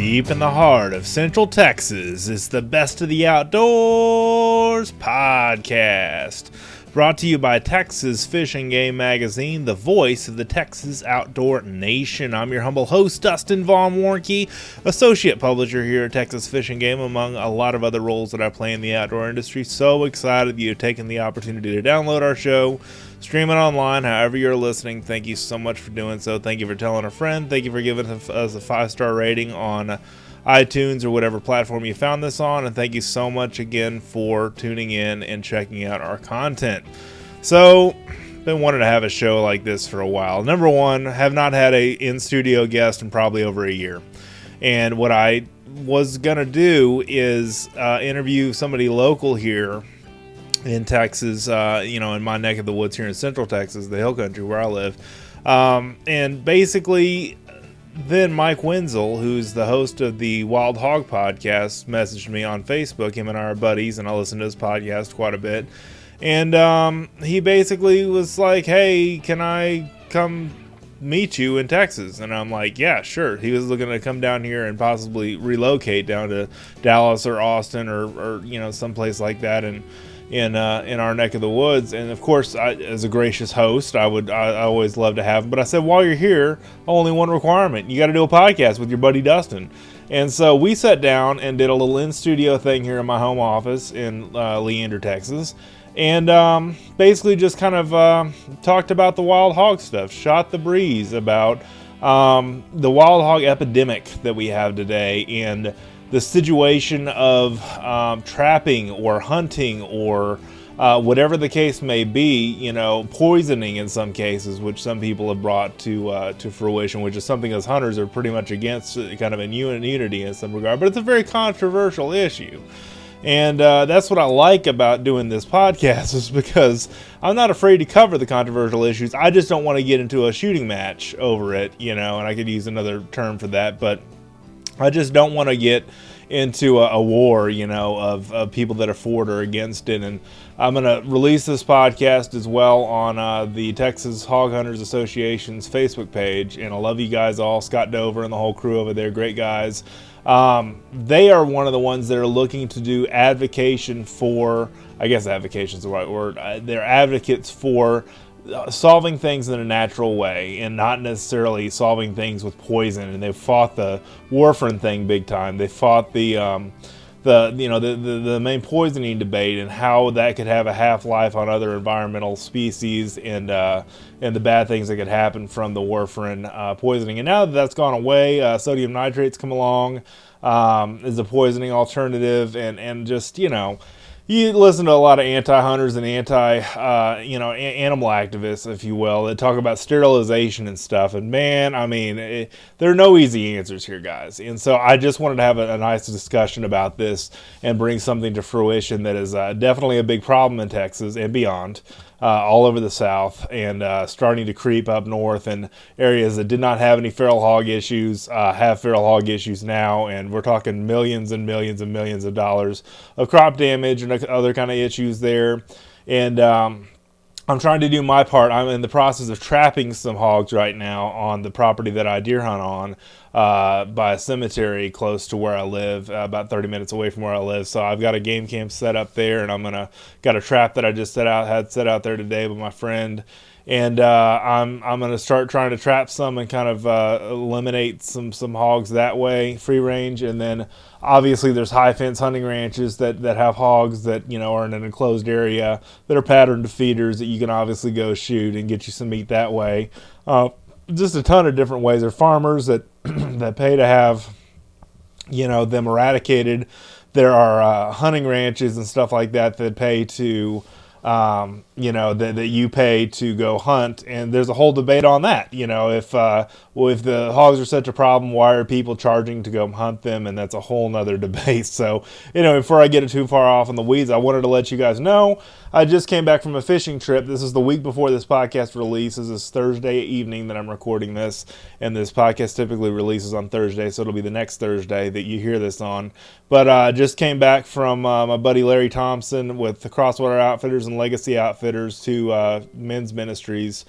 Deep in the heart of Central Texas is the Best of the Outdoors podcast. Brought to you by Texas Fish and Game Magazine, the voice of the Texas outdoor nation. I'm your humble host, Dustin Von Warnke, associate publisher here at Texas Fish and Game, among a lot of other roles that I play in the outdoor industry. So excited that you've taken the opportunity to download our show, stream it online, however you're listening. Thank you so much for doing so. Thank you for telling a friend. Thank you for giving us a 5-star rating on iTunes or whatever platform you found this on, and thank you so much again for tuning in and checking out our content. So, been wanting to have a show like this for a while. Number one, have not had a in-studio guest in probably over a year, and what I was gonna do is interview somebody local here in Texas, in my neck of the woods here in Central Texas, the hill country where I live, and basically then Mike Wenzel, who's the host of the Wild Hog Podcast, messaged me on Facebook. Him and I are buddies, and I listen to his podcast quite a bit. And he basically was like, hey, can I come meet you in Texas? And I'm like, yeah, sure. He was looking to come down here and possibly relocate down to Dallas or Austin or someplace like that, and in our neck of the woods. And of course, as a gracious host, I always love to have him. But I said, while you're here, only one requirement: you got to do a podcast with your buddy Dustin. And so we sat down and did a little in-studio thing here in my home office in Leander, Texas, and basically just kind of talked about the wild hog stuff, shot the breeze about the wild hog epidemic that we have today, and the situation of trapping or hunting or whatever the case may be, poisoning in some cases, which some people have brought to fruition, which is something as hunters are pretty much against, kind of in unity in some regard. But it's a very controversial issue. And that's what I like about doing this podcast, is because I'm not afraid to cover the controversial issues. I just don't want to get into a shooting match over it, and I could use another term for that, but I just don't want to get into a war, of people that are for it or against it. And I'm going to release this podcast as well on the Texas Hog Hunters Association's Facebook page. And I love you guys all, Scott Dover and the whole crew over there, great guys. They are one of the ones that are looking to do advocation for, I guess advocation is the right word, they're advocates for solving things in a natural way and not necessarily solving things with poison. And they've fought the warfarin thing big time. They fought the main poisoning debate and how that could have a half-life on other environmental species, and the bad things that could happen from the warfarin poisoning. And now that that's gone away, sodium nitrate's come along as a poisoning alternative, and just you listen to a lot of anti-hunters and animal activists, if you will, that talk about sterilization and stuff. And man, there are no easy answers here, guys. And so I just wanted to have a nice discussion about this and bring something to fruition that is definitely a big problem in Texas and beyond, all over the South, and starting to creep up north in areas that did not have any feral hog issues, have feral hog issues now. And we're talking millions and millions and millions of dollars of crop damage and other kind of issues there. And I'm trying to do my part. I'm in the process of trapping some hogs right now on the property that I deer hunt on, by a cemetery close to where I live, about 30 minutes away from where I live. So I've got a game camp set up there, and got a trap that I just had set out there today with my friend. And I'm gonna start trying to trap some and kind of eliminate some hogs that way, free range. And then obviously there's high fence hunting ranches that have hogs that are in an enclosed area that are patterned to feeders that you can obviously go shoot and get you some meat that way. Just a ton of different ways. There are farmers that that pay to have them eradicated. There are hunting ranches and stuff like that pay to that you pay to go hunt, and there's a whole debate on that. If the hogs are such a problem, why are people charging to go hunt them? And that's a whole nother debate. So, before I get it too far off in the weeds, I wanted to let you guys know I just came back from a fishing trip. This is the week before this podcast releases. It's Thursday evening that I'm recording this, and this podcast typically releases on Thursday, so it'll be the next Thursday that you hear this on. But I just came back from my buddy Larry Thompson with the Crosswater Outfitters in and Legacy Outfitters, two men's ministries,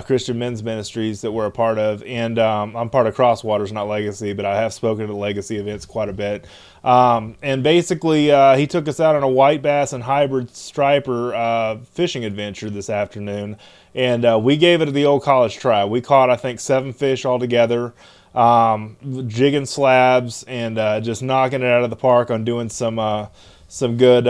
Christian men's ministries that we're a part of. And I'm part of Crosswaters, not Legacy, but I have spoken at Legacy events quite a bit. And basically, he took us out on a white bass and hybrid striper fishing adventure this afternoon. And we gave it the old college try. We caught, I think, 7 fish altogether, jigging slabs and just knocking it out of the park on doing some good,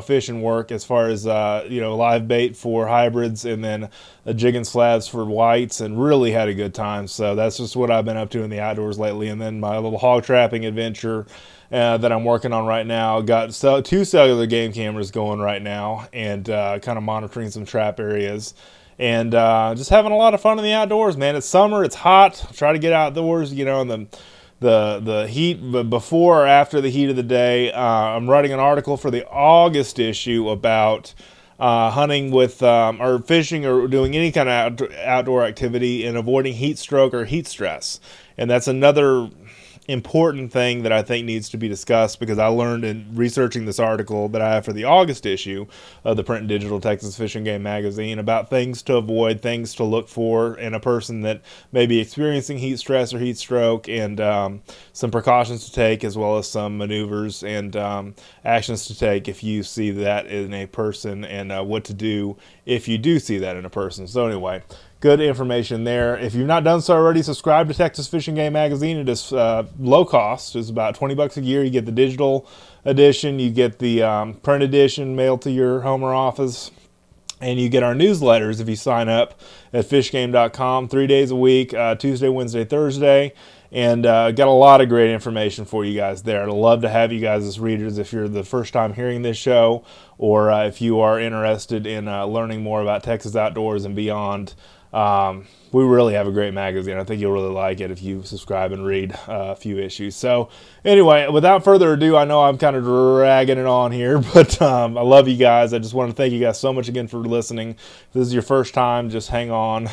fishing work as far as, live bait for hybrids and then jigging slabs for whites, and really had a good time. So that's just what I've been up to in the outdoors lately. And then my little hog trapping adventure that I'm working on right now. Got 2 cellular game cameras going right now and kind of monitoring some trap areas. And just having a lot of fun in the outdoors, man. It's summer, it's hot. Try to get outdoors, in the heat, but before or after the heat of the day. I'm writing an article for the August issue about hunting with or fishing or doing any kind of outdoor activity and avoiding heat stroke or heat stress. And that's another important thing that I think needs to be discussed, because I learned in researching this article that I have for the August issue of the print and digital Texas Fish and Game magazine about things to avoid, things to look for in a person that may be experiencing heat stress or heat stroke, and some precautions to take, as well as some maneuvers and actions to take if you see that in a person, and what to do if you do see that in a person. So anyway, good information there. If you've not done so already, subscribe to Texas Fish and Game magazine. It is low cost. It's about $20 a year. You get the digital edition, you get the print edition mailed to your home or office, and you get our newsletters if you sign up at fishgame.com 3 days a week, Tuesday, Wednesday, Thursday. And got a lot of great information for you guys there. I'd love to have you guys as readers if you're the first time hearing this show, or if you are interested in learning more about Texas outdoors and beyond. We really have a great magazine. I think you'll really like it if you subscribe and read a few issues. So anyway, without further ado, I know I'm kind of dragging it on here, but I love you guys. I just want to thank you guys so much again for listening. If this is your first time, just hang on.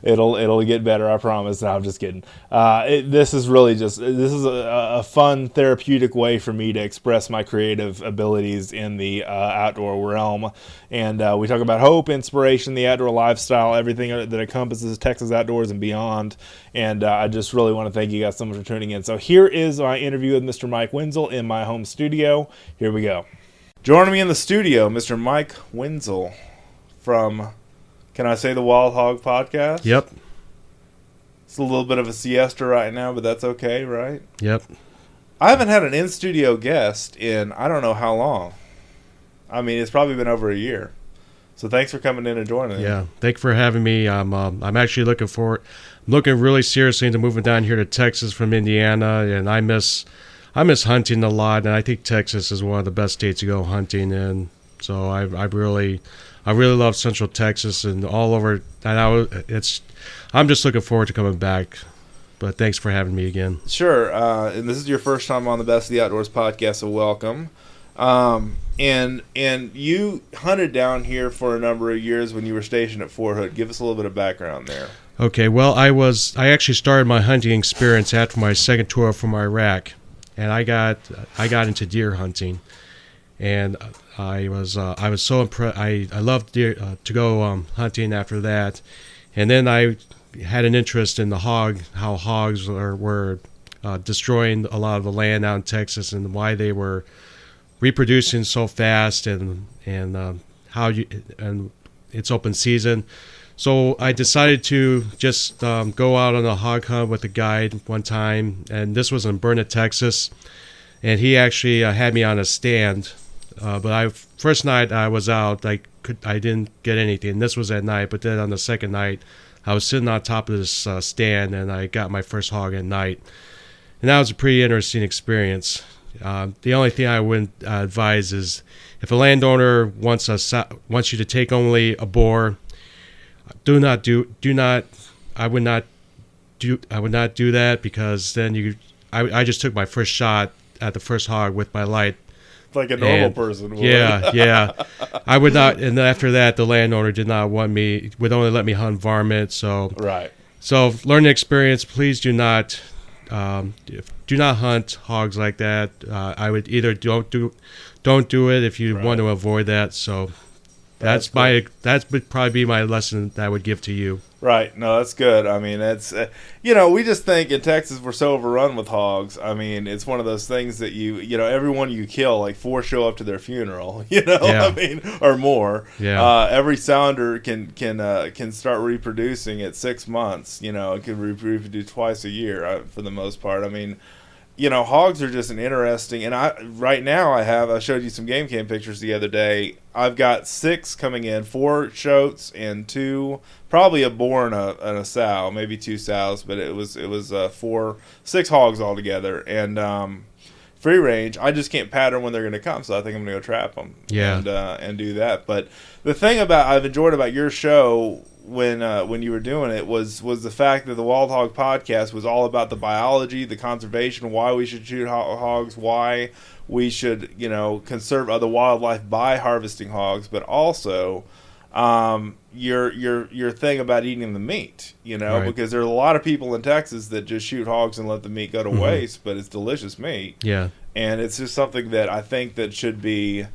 It'll get better, I promise. No, I'm just kidding. This is a fun therapeutic way for me to express my creative abilities in the outdoor realm. And we talk about hope, inspiration, the outdoor lifestyle, everything that encompasses Texas outdoors and beyond. And I just really want to thank you guys so much for tuning in. So here is my interview with Mr. Mike Wenzel in my home studio. Here we go. Joining me in the studio, Mr. Mike Wenzel from, can I say, the Wild Hog Podcast? Yep. It's a little bit of a siesta right now, but that's okay, right? Yep. I haven't had an in-studio guest in I don't know how long. I mean, it's probably been over a year. So thanks for coming in and joining. Yeah, thanks for having me. I'm actually looking really seriously into moving down here to Texas from Indiana, and I miss hunting a lot, and I think Texas is one of the best states to go hunting in. So I really love Central Texas and all over. And I'm just looking forward to coming back. But thanks for having me again. Sure. And this is your first time on the Best of the Outdoors podcast, so welcome. And you hunted down here for a number of years when you were stationed at Fort Hood. Give us a little bit of background there. Okay, well, I actually started my hunting experience after my second tour from Iraq, and I got into deer hunting, and I was so impressed. I loved deer to go hunting after that, and then I had an interest in how hogs were destroying a lot of the land out in Texas, and why they were reproducing so fast, and it's open season. So I decided to just go out on a hog hunt with a guide one time, and this was in Burnett, Texas, and he actually had me on a stand. But first night I was out, I didn't get anything. This was at night, but then on the second night, I was sitting on top of this stand, and I got my first hog at night, and that was a pretty interesting experience. The only thing I would advise is if a landowner wants you to take only a boar, I would not do that, because then I just took my first shot at the first hog with my light. Like a normal person would. Yeah. I would not, and after that, the landowner would only let me hunt varmint. So right. So learning experience, please do not hunt hogs like that. I would either don't don't do it if you want to avoid that. So that would probably be my lesson that I would give to you. Right. No, that's good. I mean, it's, we just think in Texas we're so overrun with hogs. I mean, it's one of those things that everyone you kill, like 4 show up to their funeral, I mean, or more. Yeah. Every sounder can start reproducing at 6 months, it can reproduce twice a year for the most part. I mean, hogs are just an interesting, and I showed you some game cam pictures the other day. I've got 6 coming in, 4 shoats and 2, probably a boar and a sow, maybe 2 sows, but it was 6 hogs altogether, and free range. I just can't pattern when they're going to come, so I think I'm going to go trap them. Yeah. And do that. But the thing I've enjoyed about your show when you were doing it was the fact that the Wild Hog Podcast was all about the biology, the conservation, why we should shoot hogs, why we should conserve other wildlife by harvesting hogs, but also your thing about eating the meat, right. because there are a lot of people in Texas that just shoot hogs and let the meat go to waste, but it's delicious meat. Yeah. And it's just something that I think that should be,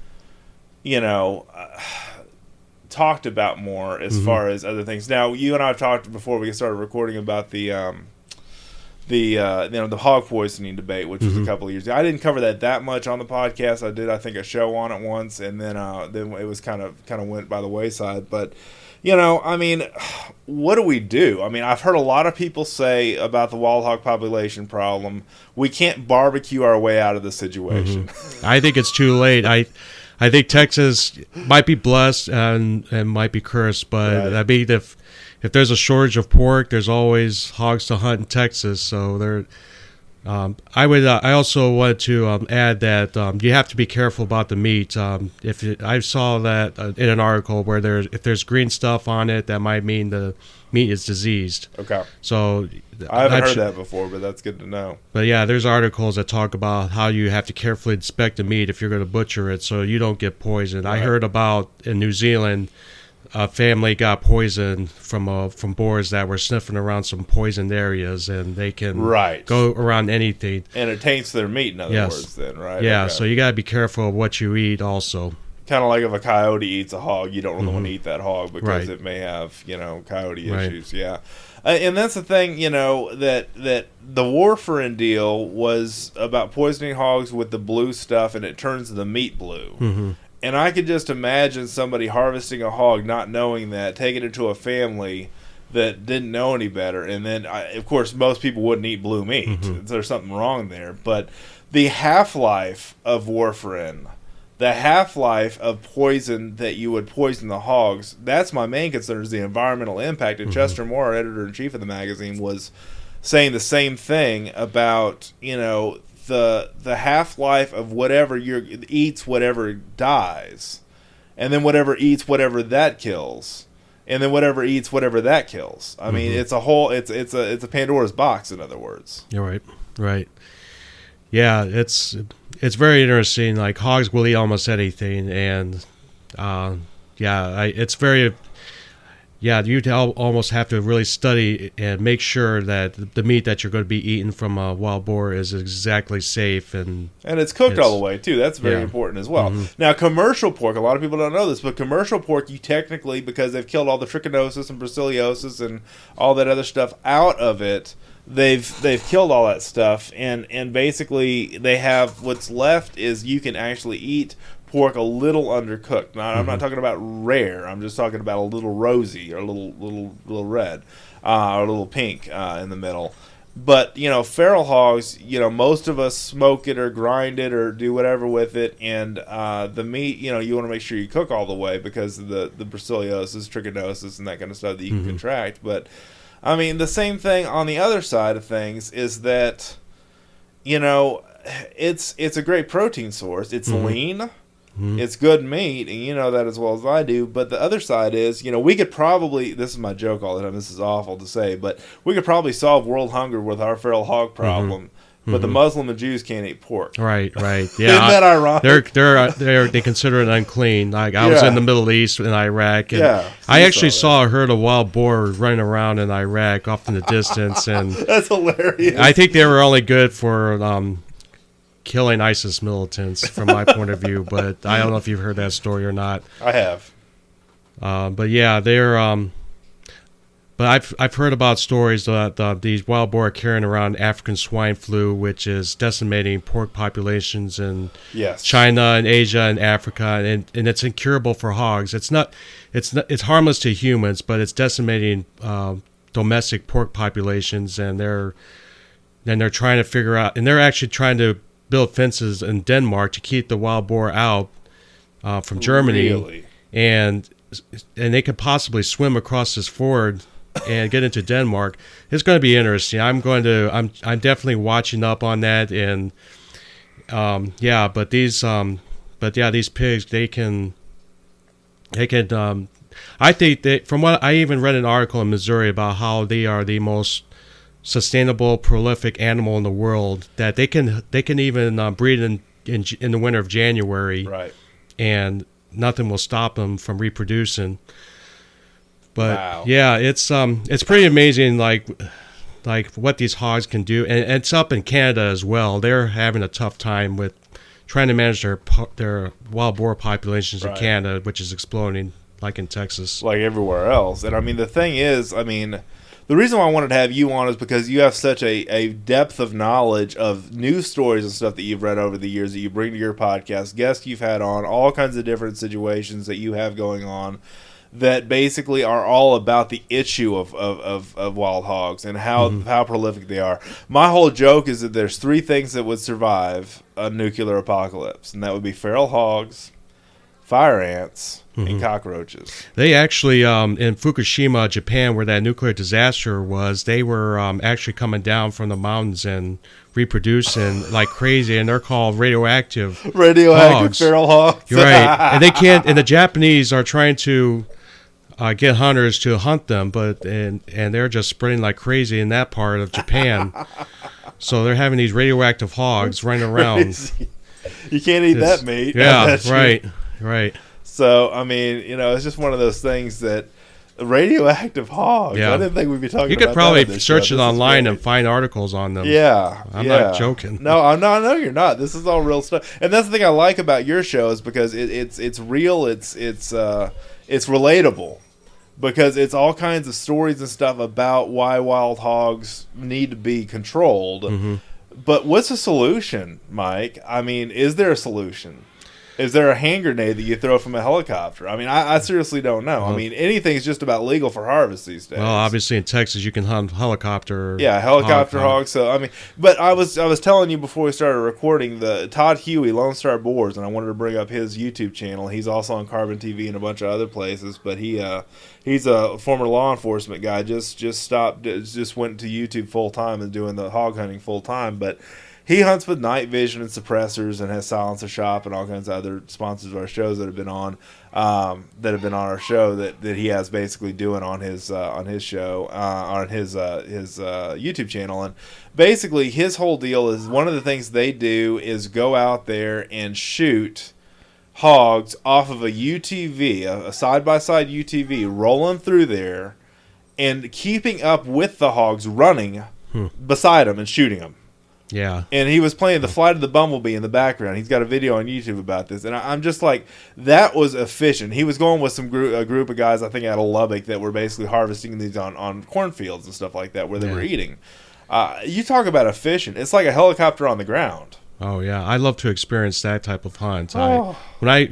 talked about more as far as other things. Now, you and I have talked before we started recording about the hog poisoning debate, which was a couple of years ago. I didn't cover that much on the podcast. I did, I think, a show on it once, and then it was kind of went by the wayside. But I mean, what do we do? I mean, I've heard a lot of people say about the wild hog population problem, we can't barbecue our way out of the situation. I think it's too late. I think Texas might be blessed and might be cursed, but right. I mean, if there's a shortage of pork, there's always hogs to hunt in Texas. So there, I also wanted to add that you have to be careful about the meat. I saw that in an article where if there's green stuff on it, that might mean the meat is diseased. Okay. So I haven't heard that before, but that's good to know. But yeah, there's articles that talk about how you have to carefully inspect the meat if you're going to butcher it so you don't get poisoned. Right. I heard about in New Zealand, a family got poisoned from boars that were sniffing around some poisoned areas, and they can go around anything. And it taints their meat, in other words, then, right? Yeah, okay. So you got to be careful of what you eat also. Kind of like if a coyote eats a hog, you don't really want to eat that hog because it may have, coyote issues. Yeah. And that's the thing, that the warfarin deal was about poisoning hogs with the blue stuff, and it turns the meat blue. And I could just imagine somebody harvesting a hog, not knowing that, taking it to a family that didn't know any better. And then, of course, most people wouldn't eat blue meat. There's something wrong there. But the half-life of warfarin, the half-life of poison that you would poison the hogs, that's my main concern, is the environmental impact. And Chester Moore, our editor-in-chief of the magazine, was saying the same thing about, the half-life of whatever eats whatever dies, and then whatever eats whatever that kills, and then whatever eats whatever that kills. I mean, it's a whole it's a Pandora's box, in other words. You're right. Yeah, it's very interesting. Like, hogs will eat almost anything, and it's very. Yeah, you almost have to really study and make sure that the meat that you're going to be eating from a wild boar is exactly safe. And it's cooked all the way, too. That's very important as well. Now, commercial pork, a lot of people don't know this, but commercial pork, you technically, because they've killed all the trichinosis and brucellosis and all that other stuff out of it, they've killed all that stuff. And basically, they have what's left is you can actually eat pork a little undercooked. Now, I'm not talking about rare. I'm just talking about a little rosy or a little red or a little pink in the middle. But, feral hogs, most of us smoke it or grind it or do whatever with it. And the meat, you want to make sure you cook all the way because of the brucellosis, trichinosis, and that kind of stuff that you can contract. But, I mean, the same thing on the other side of things is that, it's a great protein source. It's lean. It's good meat, and you know that as well as I do. But the other side is, we could probably, this is my joke all the time, this is awful to say, but we could probably solve world hunger with our feral hog problem. But the Muslim and Jews can't eat pork. Right. Yeah, isn't that ironic? They consider it unclean. Like, I was in the Middle East in Iraq, and I actually saw a herd of wild boar running around in Iraq off in the distance, and that's hilarious. I think they were only good for killing ISIS militants from my point of view. But I don't know if you've heard that story or not. I have. But yeah, they're. But I've heard about stories that these wild boar are carrying around African swine flu, which is decimating pork populations in China and Asia and Africa, and it's incurable for hogs. It's harmless to humans, but it's decimating domestic pork populations, and they're trying to figure out, and they're actually trying to build fences in Denmark to keep the wild boar out from Germany, really? and they could possibly swim across this ford and get into Denmark. It's going to be interesting. I'm definitely watching up on that, and these pigs, they can I think that, from what I even read an article in Missouri about how they are the most sustainable, prolific animal in the world, that they can even breed in the winter of January, right? And nothing will stop them from reproducing. But wow. Yeah, it's pretty amazing, like what these hogs can do, and it's up in Canada as well. They're having a tough time with trying to manage their wild boar populations in Canada, which is exploding, like in Texas, like everywhere else. And I mean, the thing is, I mean, the reason why I wanted to have you on is because you have such a depth of knowledge of news stories and stuff that you've read over the years that you bring to your podcast, guests you've had on, all kinds of different situations that you have going on, that basically are all about the issue of wild hogs and how prolific they are. My whole joke is that there's 3 things that would survive a nuclear apocalypse, and that would be feral hogs, fire ants, and cockroaches. They actually, in Fukushima, Japan, where that nuclear disaster was, they were actually coming down from the mountains and reproducing like crazy, and they're called radioactive hogs. Feral hogs. You're right. And they can't, and the Japanese are trying to get hunters to hunt them, and they're just spreading like crazy in that part of Japan. So they're having these radioactive hogs running around. You can't eat that meat. Yeah, right. So, I mean, it's just one of those things that radioactive hogs. Yeah. I didn't think we'd be talking about that. You could probably search it online and find articles on them. Yeah. I'm not joking. No, no, you're not. This is all real stuff. And that's the thing I like about your show, is because it's real, it's relatable. Because it's all kinds of stories and stuff about why wild hogs need to be controlled. Mm-hmm. But what's the solution, Mike? I mean, is there a solution? Is there a hand grenade that you throw from a helicopter? I mean, I seriously don't know. I mean, anything's just about legal for harvest these days. Well, obviously in Texas you can hunt helicopter. Yeah, helicopter hogs. So I mean, but I was telling you before we started recording, the Todd Huey, Lone Star Boars, and I wanted to bring up his YouTube channel. He's also on Carbon TV and a bunch of other places, but he's a former law enforcement guy. Just went to YouTube full time and doing the hog hunting full time, but he hunts with night vision and suppressors and has Silencer Shop and all kinds of other sponsors of our shows that have been on our show that he has basically doing on his show on his YouTube channel. And basically his whole deal is, one of the things they do is go out there and shoot hogs off of a UTV, a side-by-side UTV, rolling through there and keeping up with the hogs running beside them and shooting them. Yeah. And he was playing The Flight of the Bumblebee in the background. He's got a video on YouTube about this. And I'm just like, that was efficient. He was going with a group of guys, I think out of Lubbock, that were basically harvesting these on cornfields and stuff like that, where they were eating. You talk about efficient. It's like a helicopter on the ground. Oh, yeah. I love to experience that type of hunt. When I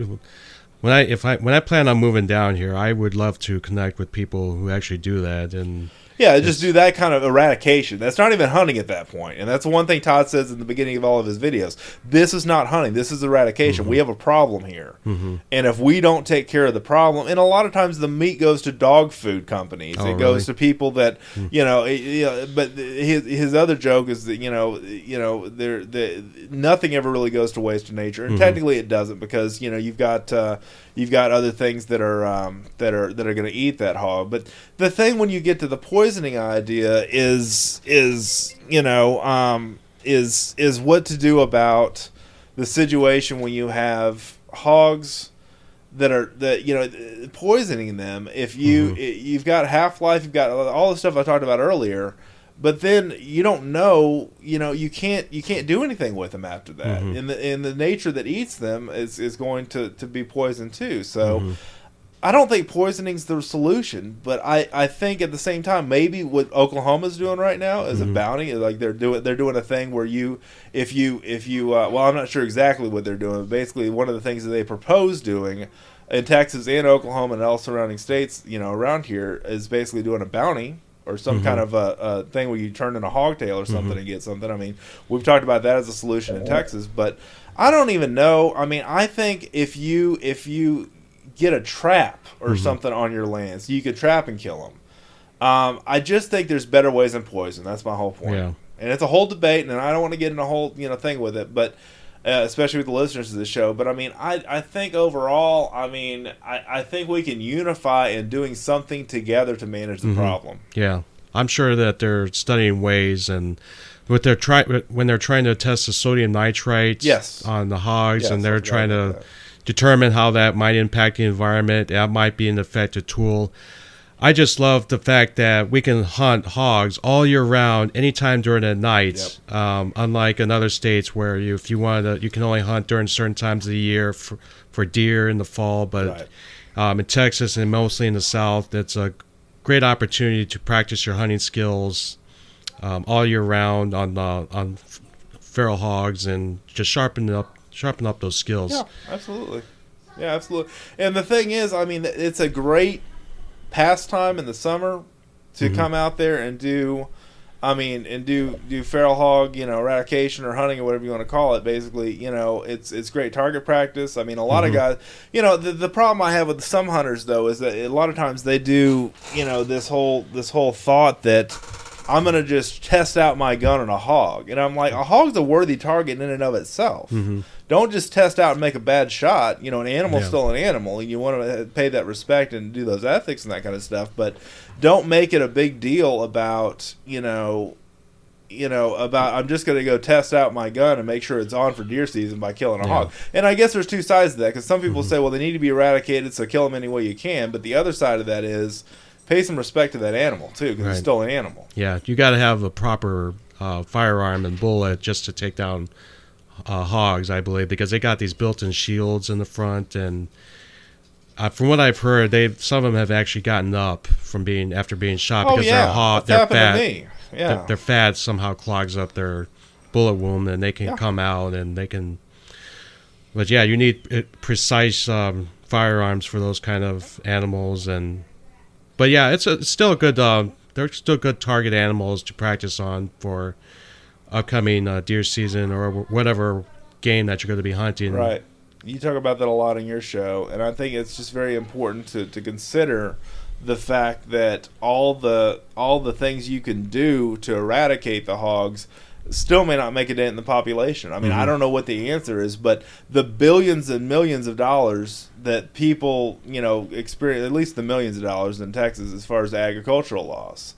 plan on moving down here, I would love to connect with people who actually do that. And yeah, just do that kind of eradication. That's not even hunting at that point. And that's one thing Todd says in the beginning of all of his videos. This is not hunting. This is eradication. We have a problem here. And if we don't take care of the problem, and a lot of times the meat goes to dog food companies. It goes to people that, but his other joke is that, nothing ever really goes to waste in nature. And technically it doesn't, because, you've got other things that are going to eat that hog. But the thing when you get to the poisoning idea is what to do about the situation when you have hogs that poisoning them. If you've got half-life, you've got all the stuff I talked about earlier, But then you don't know, you can't do anything with them after that. Mm-hmm. And the nature that eats them is going to be poisoned too. So I don't think poisoning's the solution, but I think at the same time maybe what Oklahoma's doing right now is a bounty. Like they're doing a thing where if you well, I'm not sure exactly what they're doing, but basically one of the things that they propose doing in Texas and Oklahoma and all surrounding states, around here, is basically doing a bounty or some kind of a thing where you turn in a hogtail or something and get something. I mean, we've talked about that as a solution in Texas, but I don't even know. I mean, I think if you get a trap or something on your land, so you could trap and kill them. I just think there's better ways than poison. That's my whole point. Yeah. And it's a whole debate, and I don't want to get in a whole thing with it, but especially with the listeners of this show. But I mean, I think overall, I think we can unify in doing something together to manage the problem. Yeah, I'm sure that they're studying ways, and when they're trying to test the sodium nitrite on the hogs, and they're trying to determine how that might impact the environment. That might be an effective tool. I just love the fact that we can hunt hogs all year round, anytime during the night. Unlike in other states where if you want you can only hunt during certain times of the year for deer in the fall. But in Texas and mostly in the South, it's a great opportunity to practice your hunting skills all year round on feral hogs and just sharpen up those skills. Yeah, absolutely. Yeah, absolutely. And the thing is, I mean, it's a great pastime in the summer to come out there and do feral hog, eradication or hunting or whatever you want to call it. Basically, it's great target practice. I mean, a lot of guys, the problem I have with some hunters though is that a lot of times they do, this whole thought that I'm going to just test out my gun on a hog. And I'm like, a hog's a worthy target in and of itself. Don't just test out and make a bad shot. An animal's still an animal, and you want to pay that respect and do those ethics and that kind of stuff. But don't make it a big deal about, about I'm just going to go test out my gun and make sure it's on for deer season by killing a hog. And I guess there's two sides to that, because some people say, well, they need to be eradicated, so kill them any way you can. But the other side of that is pay some respect to that animal, too, because it's still an animal. Yeah, you got to have a proper firearm and bullet just to take down hogs, I believe, because they got these built-in shields in the front, and from what I've heard, some of them have actually gotten up after being shot because they're hot, they're fat. To me. Yeah. Their fat somehow clogs up their bullet wound, and they can come out and they can. But yeah, you need precise firearms for those kind of animals, but yeah, it's still a good. They're still good target animals to practice on for upcoming deer season or whatever game that you're going to be hunting. Right. You talk about that a lot in your show, and I think it's just very important to consider the fact that all the things you can do to eradicate the hogs still may not make a dent in the population. I mean, I don't know what the answer is, but the billions and millions of dollars that people, experience, at least the millions of dollars in Texas as far as agricultural loss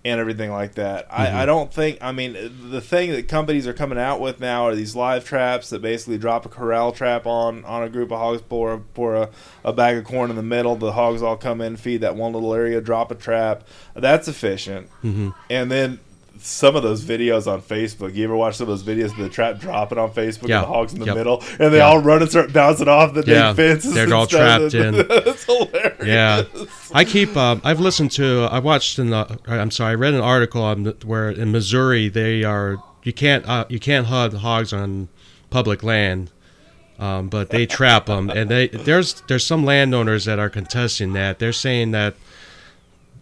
and everything like that. I don't think, the thing that companies are coming out with now are these live traps that basically drop a corral trap on a group of hogs, pour a bag of corn in the middle, the hogs all come in, feed that one little area, drop a trap. That's efficient. And then some of those videos on Facebook, you ever watch some of those videos of the trap dropping on Facebook and the hogs in the middle, and they all run and start bouncing off the big fences? They're all trapped in. It's hilarious. Yeah, I read an article where in Missouri you can't hunt hogs on public land, but they trap them, and there's some landowners that are contesting that. They're saying that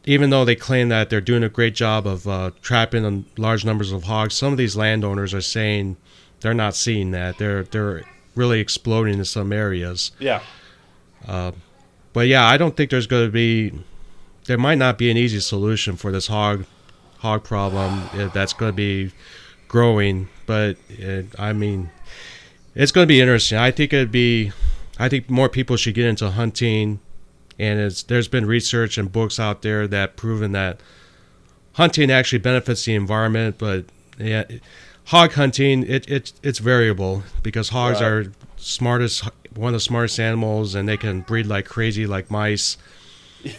even though they claim that they're doing a great job of trapping large numbers of hogs, some of these landowners are saying they're not seeing that. They're really exploding in some areas. Yeah. But yeah, I don't think there might not be an easy solution for this hog problem that's going to be growing. But it's going to be interesting. I think more people should get into hunting. And there's been research and books out there that proven that hunting actually benefits the environment, but hog hunting it's variable because hogs are one of the smartest animals, and they can breed like crazy, like mice.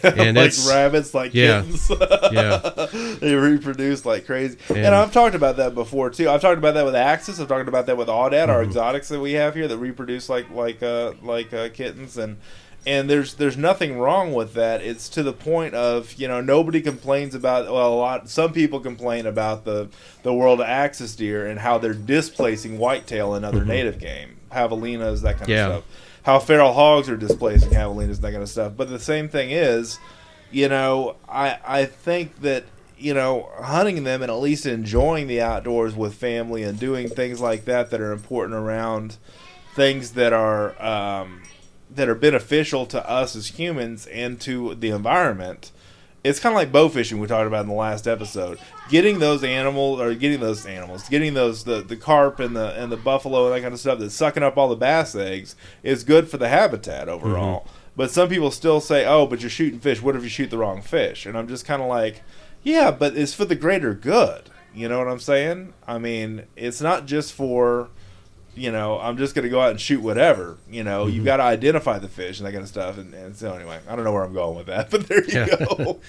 And like it's rabbits, like kittens. Yeah. They reproduce like crazy. And I've talked about that before too. I've talked about that with Axis. I've talked about that with Audad, our exotics that we have here that reproduce like kittens. And there's nothing wrong with that. It's to the point of, nobody complains about, some people complain about the world of axis deer and how they're displacing whitetail and other native game, javelinas, that kind of stuff. How feral hogs are displacing javelinas, that kind of stuff. But the same thing is, I think that, hunting them and at least enjoying the outdoors with family and doing things like that are important around things that are beneficial to us as humans and to the environment. It's kind of like bow fishing we talked about in the last episode. Getting the carp and the buffalo and that kind of stuff that's sucking up all the bass eggs is good for the habitat overall. But some people still say, oh, but you're shooting fish. What if you shoot the wrong fish? And I'm just kind of like, yeah, but it's for the greater good. You know what I'm saying? I mean, it's not just for... I'm just going to go out and shoot whatever. You've got to identify the fish and that kind of stuff. And so anyway, I don't know where I'm going with that, but there you go.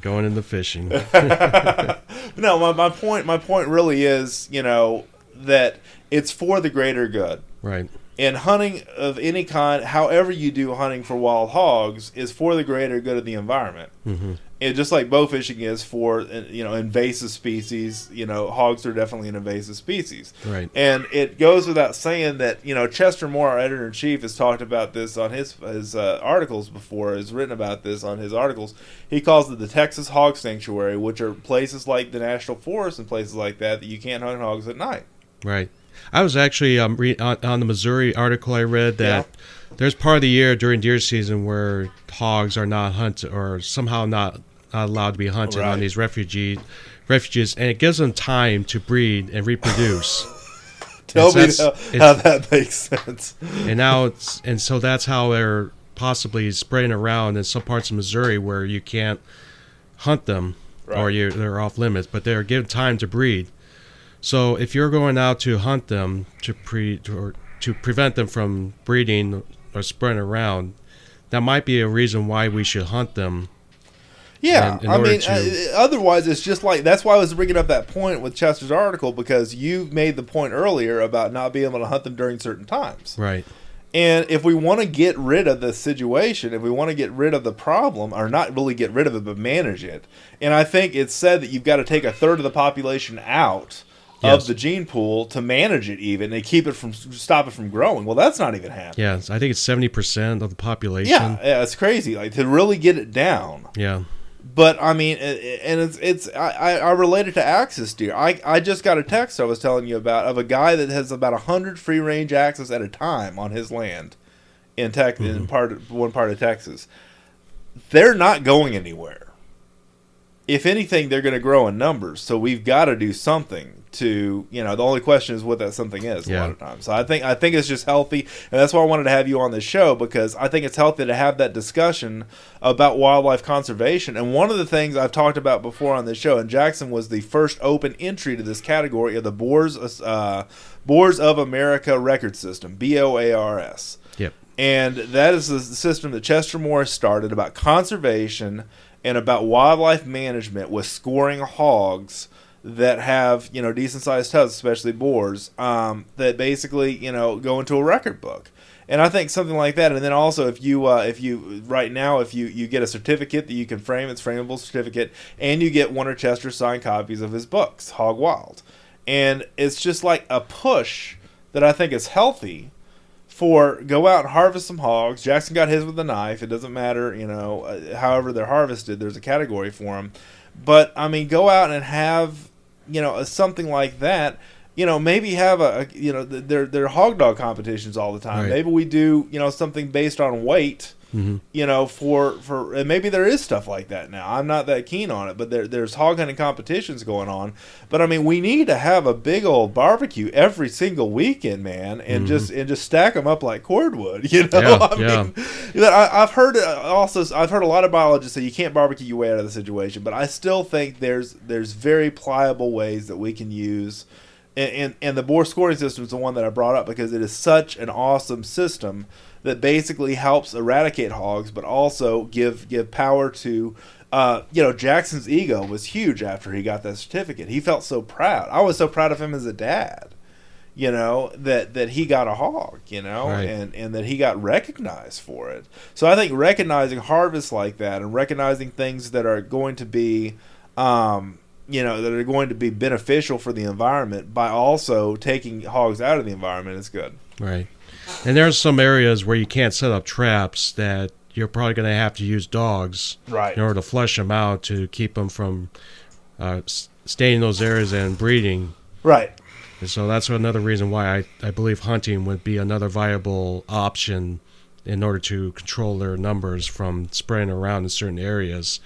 Going into fishing. No, my point really is, that it's for the greater good. Right. And hunting of any kind, however you do hunting for wild hogs, is for the greater good of the environment. And just like bow fishing is for, invasive species, hogs are definitely an invasive species. Right. And it goes without saying that, Chester Moore, our editor-in-chief, has talked about this on his articles before, has written about this on his articles. He calls it the Texas Hog Sanctuary, which are places like the National Forest and places like that you can't hunt hogs at night. Right. I was actually on the Missouri article I read that there's part of the year during deer season where hogs are not hunted or somehow not allowed to be hunted on these refuges, and it gives them time to breed and reproduce. Tell me how that makes sense. And so that's how they're possibly spreading around in some parts of Missouri where you can't hunt them or they're off limits, but they're given time to breed. So if you're going out to hunt them to prevent them from breeding or spreading around, that might be a reason why we should hunt them. Yeah, otherwise it's just like, that's why I was bringing up that point with Chester's article, because you made the point earlier about not being able to hunt them during certain times. Right. And if we want to get rid of the situation, if we want to get rid of the problem, or not really get rid of it, but manage it, and I think it's said that you've got to take a third of the population out of the gene pool to manage it even and stop it from growing. Well, that's not even happening. Yeah, I think it's 70% of the population. Yeah, it's crazy. Like, to really get it down. Yeah. But I mean, and I relate it to axis deer. I just got a text I was telling you about of a guy that has about 100 free range axis at a time on his land in in one part of Texas. They're not going anywhere. If anything, they're going to grow in numbers. So we've got to do something to, the only question is what that something is a lot of times. So I think it's just healthy. And that's why I wanted to have you on the show, because I think it's healthy to have that discussion about wildlife conservation. And one of the things I've talked about before on this show, and Jackson was the first open entry to this category of the Boars of America record system, BOARS. Yep. And that is the system that Chester Morris started about conservation and about wildlife management with scoring hogs that have, decent sized tusks, especially boars, that basically, go into a record book. And I think something like that. And then also, if you get a certificate that you can frame, it's frameable certificate, and you get one of Chester's signed copies of his books, Hog Wild. And it's just like a push that I think is healthy for go out and harvest some hogs. Jackson got his with a knife. It doesn't matter, however they're harvested, there's a category for them. But, I mean, go out and have, something like that. Maybe have they're hog dog competitions all the time. Right. Maybe we do, something based on weight, for and maybe there is stuff like that now. I'm not that keen on it, but there's hog hunting competitions going on. But I mean, we need to have a big old barbecue every single weekend, man, and just stack them up like cordwood. I've heard a lot of biologists say you can't barbecue your way out of the situation, but I still think there's very pliable ways that we can use. And the boar scoring system is the one that I brought up because it is such an awesome system that basically helps eradicate hogs, but also give power to. Jackson's ego was huge after he got that certificate. He felt so proud. I was so proud of him as a dad, that he got a hog, Right. and that he got recognized for it. So I think recognizing harvests like that and recognizing things that are going to be, that are going to be beneficial for the environment by also taking hogs out of the environment is good. Right. And there's some areas where you can't set up traps that you're probably going to have to use dogs in order to flush them out to keep them from staying in those areas and breeding. Right. And so that's another reason why I believe hunting would be another viable option in order to control their numbers from spreading around in certain areas.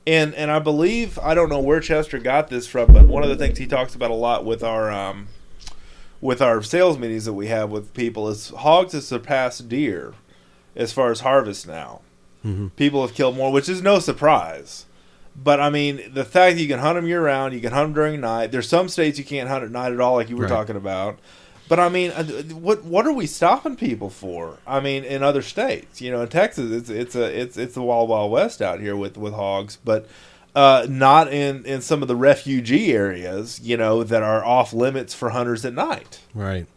And I believe, I don't know where Chester got this from, but one of the things he talks about a lot with our sales meetings that we have with people is hogs have surpassed deer as far as harvest now. Mm-hmm. People have killed more, which is no surprise. But, I mean, the fact that you can hunt them year-round, you can hunt them during night. There's some states you can't hunt at night at all, like you were talking about. But, I mean, what are we stopping people for? I mean, in other states. In Texas, it's the Wild Wild West out here with hogs. But not in some of the refugee areas, that are off limits for hunters at night. Right.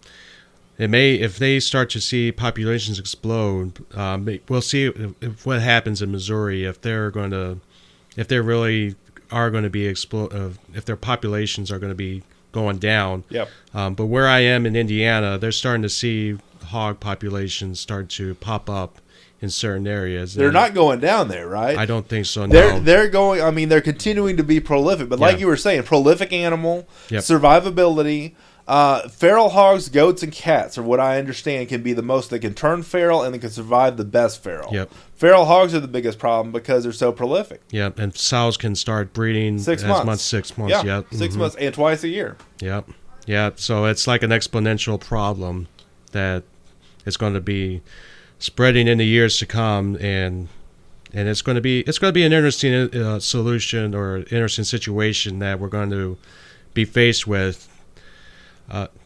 It may, if they start to see populations explode, we'll see what happens in Missouri if they really are going to be if their populations are going to be going down. Yep. But where I am in Indiana, they're starting to see hog populations start to pop up in certain areas. They're not going down there, right? I don't think so. No. They're going. I mean, they're continuing to be prolific, but like you were saying, prolific animal, survivability. Feral hogs, goats, and cats are what I understand can be the most. They can turn feral and they can survive the best feral. Yep. Feral hogs are the biggest problem because they're so prolific. Yep. And sows can start breeding 6 months. 6 months. Yeah. 6 months and twice a year. Yep. Yeah. So it's like an exponential problem that is going to be spreading in the years to come, and it's going to be an interesting solution or interesting situation that we're going to be faced with.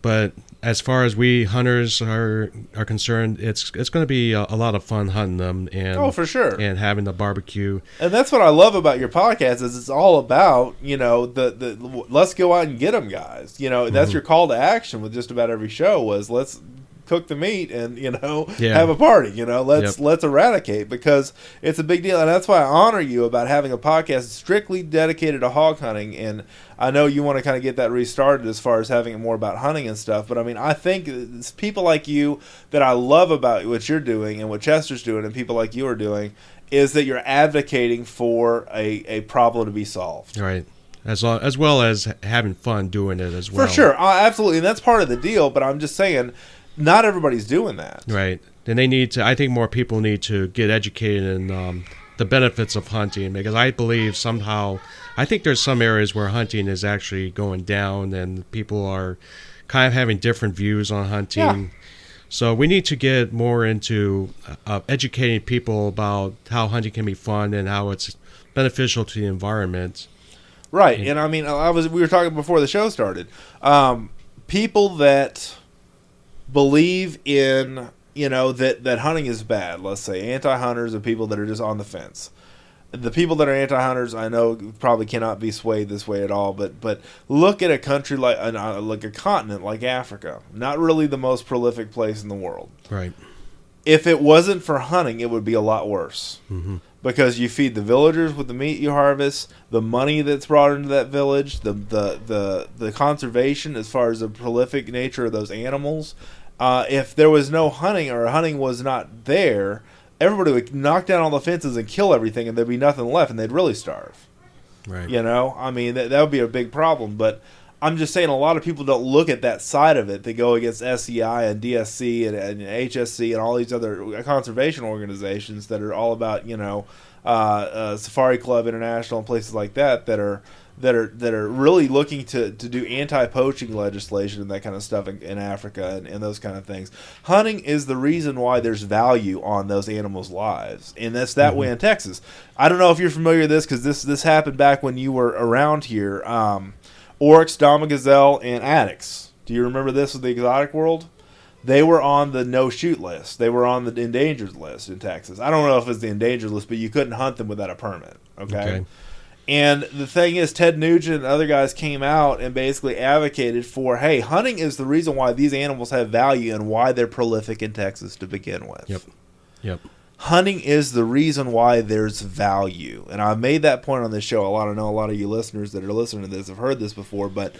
But as far as we hunters are concerned, it's going to be a lot of fun hunting them, and for sure, and having the barbecue. And that's what I love about your podcast is it's all about the let's go out and get them guys. That's your call to action with just about every show was let's cook the meat and have a party. Let's eradicate, because it's a big deal, and that's why I honor you about having a podcast strictly dedicated to hog hunting. And I know you want to kind of get that restarted as far as having it more about hunting and stuff, but I mean, I think it's people like you that I love about what you're doing and what Chester's doing and people like you are doing is that you're advocating for a problem to be solved. Right. As well as having fun doing it as well. For sure. Absolutely. And that's part of the deal, but I'm just saying not everybody's doing that. Right. And I think more people need to get educated in the benefits of hunting, because I believe I think there's some areas where hunting is actually going down and people are kind of having different views on hunting. Yeah. So we need to get more into educating people about how hunting can be fun and how it's beneficial to the environment. Right. And I mean, we were talking before the show started. People that believe in, that hunting is bad, let's say, anti-hunters are people that are just on the fence. The people that are anti-hunters, I know, probably cannot be swayed this way at all, but look at a country like a continent like Africa, not really the most prolific place in the world. Right. If it wasn't for hunting, it would be a lot worse. Mm-hmm. Because you feed the villagers with the meat you harvest, the money that's brought into that village, the conservation as far as the prolific nature of those animals. If there was no hunting or hunting was not there, everybody would knock down all the fences and kill everything, and there'd be nothing left, and they'd really starve. Right. I mean, that would be a big problem. But I'm just saying a lot of people don't look at that side of it. They go against SEI and DSC and HSC and all these other conservation organizations that are all about, Safari Club International and places like that are really looking to do anti-poaching legislation and that kind of stuff in Africa and those kind of things. Hunting is the reason why there's value on those animals' lives, and that's that way in Texas. I don't know if you're familiar with this because this happened back when you were around here. Oryx, Dama Gazelle, and Addax. Do you remember this with the exotic world? they were on the no-shoot list. They were on the endangered list in Texas. I don't know if it's the endangered list, but you couldn't hunt them without a permit, okay? And the thing is, Ted Nugent and other guys came out and basically advocated for, hey, hunting is the reason why these animals have value and why they're prolific in Texas to begin with. Yep. Hunting is the reason why there's value. And I've made that point on this show. I know a lot of you listeners that are listening to this have heard this before, but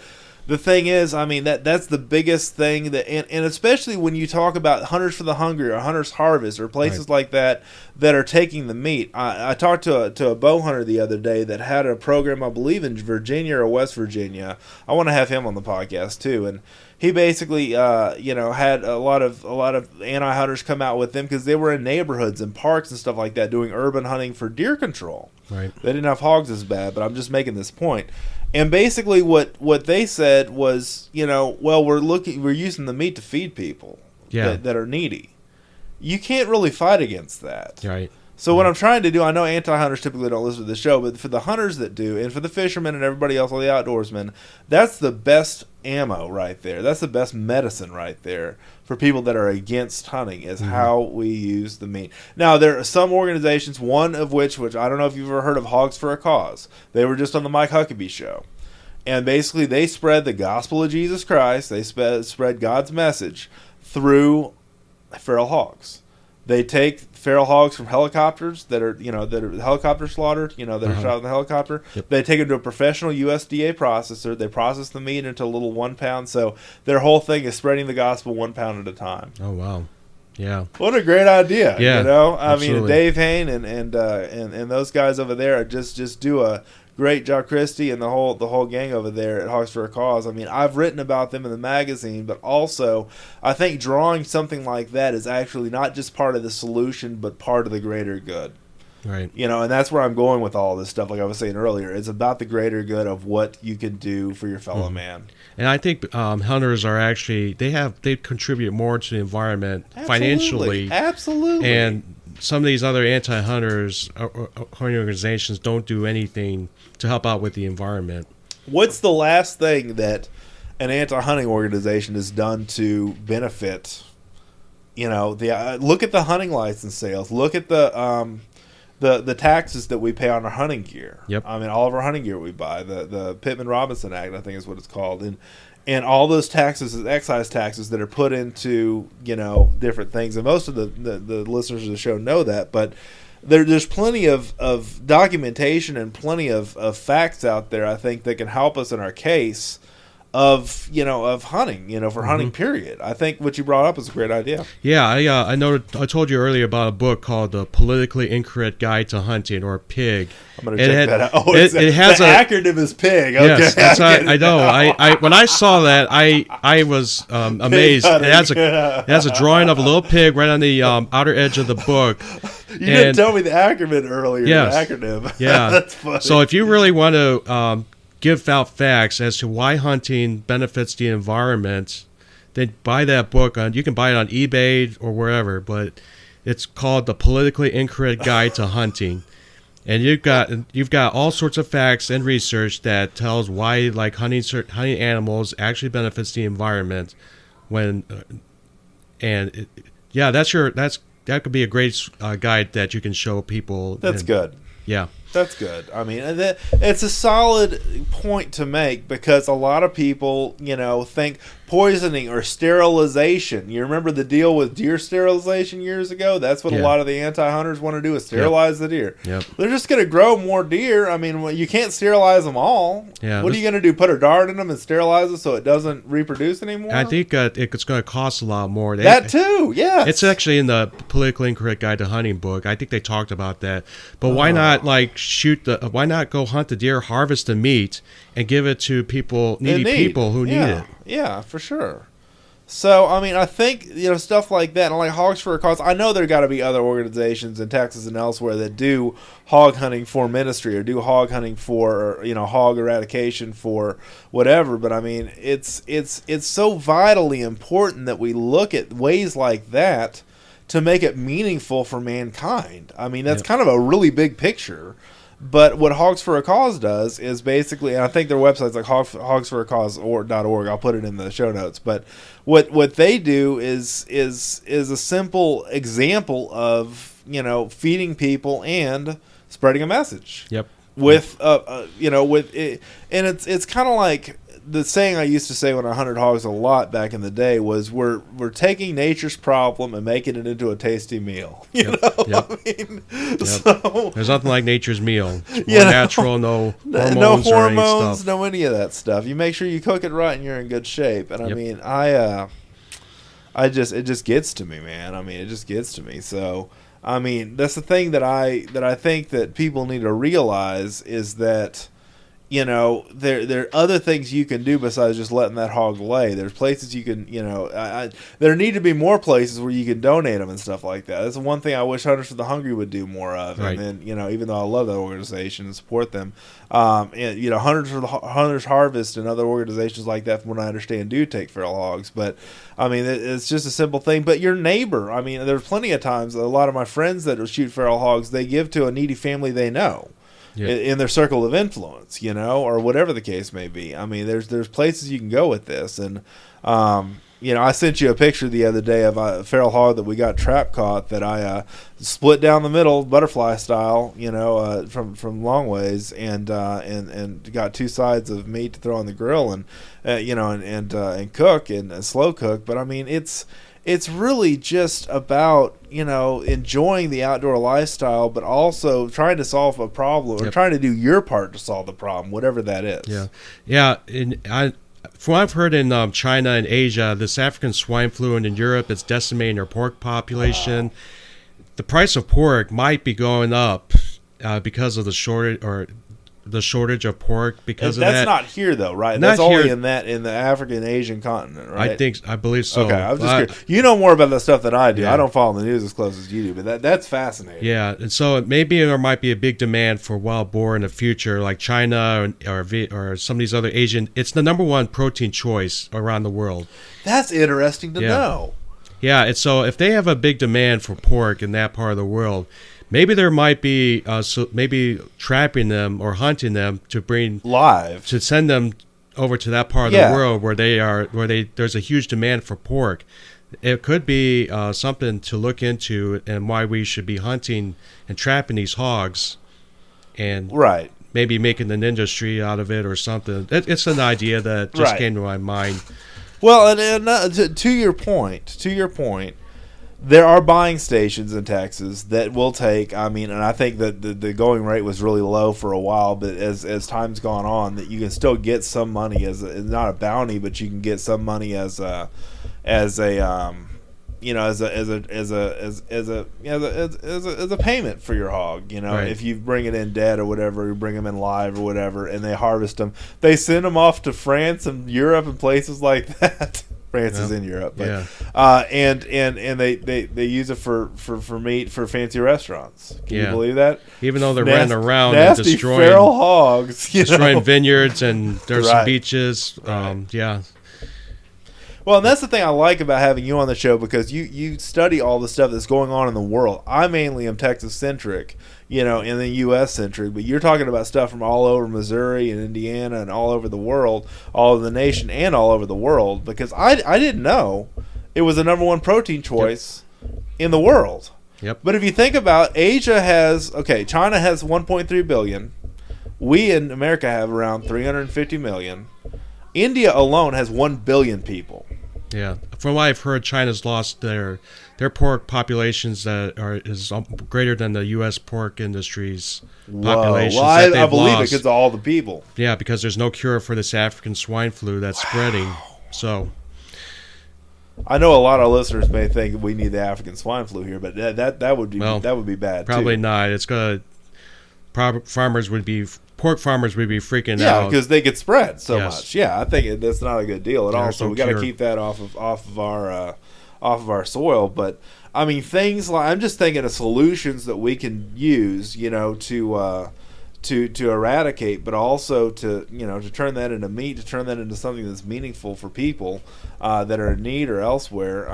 the thing is, I mean, that's the biggest thing that, and especially when you talk about Hunters for the Hungry or Hunters Harvest or places like that are taking the meat. I talked to a bow hunter the other day that had a program, I believe in Virginia or West Virginia. I want to have him on the podcast too, and he basically, had a lot of anti-hunters come out with them because they were in neighborhoods and parks and stuff like that doing urban hunting for deer control. Right. They didn't have hogs as bad, but I'm just making this point. And basically, what they said was, we're using the meat to feed people that are needy. You can't really fight against that. Right. So what I'm trying to do, I know anti-hunters typically don't listen to the show, but for the hunters that do, and for the fishermen and everybody else, all the outdoorsmen, that's the best ammo right there. That's the best medicine right there for people that are against hunting is how we use the meat. Now, there are some organizations, one of which I don't know if you've ever heard of Hogs for a Cause. They were just on the Mike Huckabee show. And basically they spread the gospel of Jesus Christ. They spread God's message through feral hogs. They take feral hogs from helicopters that are helicopter slaughtered, that are shot in the helicopter. Yep. They take them to a professional USDA processor. They process the meat into a little 1 pound. So their whole thing is spreading the gospel 1 pound at a time. Oh, wow. Yeah. What a great idea. Yeah. I mean, Dave Hain and those guys over there just do a great job. Christie and the whole gang over there at Hogs for a Cause. I mean, I've written about them in the magazine, but also I think drawing something like that is actually not just part of the solution, but part of the greater good. Right. And that's where I'm going with all this stuff. Like I was saying earlier, it's about the greater good of what you can do for your fellow man. And I think hunters are actually they contribute more to the environment financially. Absolutely. And some of these other anti-hunters hunting organizations don't do anything to help out with the environment. What's the last thing that an anti-hunting organization has done to benefit? Look at the hunting license sales. Look at the taxes that we pay on our hunting gear. Yep. I mean, all of our hunting gear we buy. The Pittman-Robinson Act, I think is what it's called. And all those taxes is excise taxes that are put into, different things. And most of the listeners of the show know that. But there's plenty of documentation and plenty of facts out there, I think, that can help us in our case of hunting, for hunting period. I think what you brought up is a great idea. Yeah, I know. I told you earlier about a book called The Politically Incorrect Guide to Hunting, or PIG. I'm going to check that out. Oh, it has the acronym is PIG. Okay. Yes, I know. I when I saw that, I was amazed. It has a drawing of a little pig right on the outer edge of the book. You didn't tell me the acronym earlier. Yes. The acronym. Yeah. That's funny. So if you really want to give out facts as to why hunting benefits the environment, then buy that book. You can buy it on eBay or wherever, but it's called The Politically Incorrect Guide to Hunting. And you've got all sorts of facts and research that tells why hunting animals actually benefits the environment. That could be a great guide that you can show people. That's good. Yeah. That's good. I mean, it's a solid point to make because a lot of people, think poisoning or sterilization. You remember the deal with deer sterilization years ago? That's what a lot of the anti-hunters want to do is sterilize the deer. Yep. They're just going to grow more deer. I mean, you can't sterilize them all. Yeah, what are you going to do? Put a dart in them and sterilize it so it doesn't reproduce anymore? I think it's going to cost a lot more. That too, yeah. It's actually in the Politically Incorrect Guide to Hunting book. I think they talked about that. But why not why not go hunt the deer, harvest the meat, and give it to needy people who need it? Yeah, for sure. So, I mean, I think, stuff like that, and like Hogs for a Cause, I know there got to be other organizations in Texas and elsewhere that do hog hunting for ministry or do hog hunting for, hog eradication for whatever, but I mean, it's so vitally important that we look at ways like that to make it meaningful for mankind. I mean, that's kind of a really big picture. But what Hogs for a Cause does is basically, and I think their website's like hogsforacause.org. I'll put it in the show notes. But what they do is a simple example of, you know, feeding people and spreading a message. Yep. With with it, and it's kind of like the saying I used to say when I hunted hogs a lot back in the day was we're taking nature's problem and making it into a tasty meal. You know? I mean, so there's nothing like nature's meal. It's more natural, no hormones, or any stuff. No any of that stuff. You make sure you cook it right and you're in good shape. And I mean, it just gets to me, man. I mean, it just gets to me. So I mean, that's the thing that I think that people need to realize is that, you know, there are other things you can do besides just letting that hog lay. There's places you can, you know, there need to be more places where you can donate them and stuff like that. That's the one thing I wish Hunters for the Hungry would do more of. Right. And then, you know, even though I love that organization and support them, and, you know, Hunters Harvest and other organizations like that, from what I understand, do take feral hogs. But I mean, it's just a simple thing. But your neighbor, I mean, there's plenty of times a lot of my friends that shoot feral hogs, they give to a needy family they know. Yeah. In their circle of influence, you know, or whatever the case may be. I mean, there's places you can go with this, and you know, I sent you a picture the other day of a feral hog that we got trap caught that I split down the middle, butterfly style, you know, from long ways, and got two sides of meat to throw on the grill, and you know, and cook and slow cook. But I mean, it's really just about, you know, enjoying the outdoor lifestyle, but also trying to solve a problem or trying to do your part to solve the problem, whatever that is. Yeah. From what I've heard in China and Asia, this African swine flu, and in Europe, it's decimating their pork population. The price of pork might be going up because of the shortage of pork because of that. That's not here though, right? That's only in the African Asian continent, right? I believe so. Okay, I was just curious. You know more about that stuff than I do. Yeah. I don't follow the news as close as you do, but that's fascinating. Yeah, and so maybe there might be a big demand for wild boar in the future, like China or some of these other Asian. It's the number one protein choice around the world. That's interesting to know. Yeah, and so if they have a big demand for pork in that part of the world, maybe there might be maybe trapping them or hunting them to bring live to send them over to that part of the world where there's a huge demand for pork. It could be something to look into, and why we should be hunting and trapping these hogs, and maybe making an industry out of it or something. It's an idea that just came to my mind. Well, and to your point, there are buying stations in Texas that will take, I mean, and I think that the going rate was really low for a while, but as time's gone on, that you can still get some money as not a bounty, but you can get some money as a payment for your hog. You know, if you bring it in dead or whatever, you bring them in live or whatever, and they harvest them, they send them off to France and Europe and places like that. France is in Europe, but and they use it for meat for fancy restaurants. Can you believe that? Even though they're running around nasty and destroying feral hogs, destroying vineyards, and there's some beaches. Well, and that's the thing I like about having you on the show, because you study all the stuff that's going on in the world. I mainly am Texas-centric, you know, and then U.S.-centric, but you're talking about stuff from all over Missouri and Indiana and all over the world, all over the nation and all over the world, because I didn't know it was the number one protein choice in the world. Yep. But if you think about Asia China has 1.3 billion. We in America have around 350 million. India alone has 1 billion people. Yeah, from what I've heard, China's lost their pork populations that is greater than the U.S. pork industry's populations. Well, I believe it because of all the people. Yeah, because there's no cure for this African swine flu that's spreading. So, I know a lot of listeners may think we need the African swine flu here, but that would be bad. Probably not. It's gonna. Pork farmers would be freaking out. Yeah, because they get spread so much. Yeah, I think that's not a good deal at all. So we got to keep that off of our soil. But I mean, things like, I'm just thinking of solutions that we can use, you know, to eradicate, but also to turn that into meat, to turn that into something that's meaningful for people that are in need or elsewhere.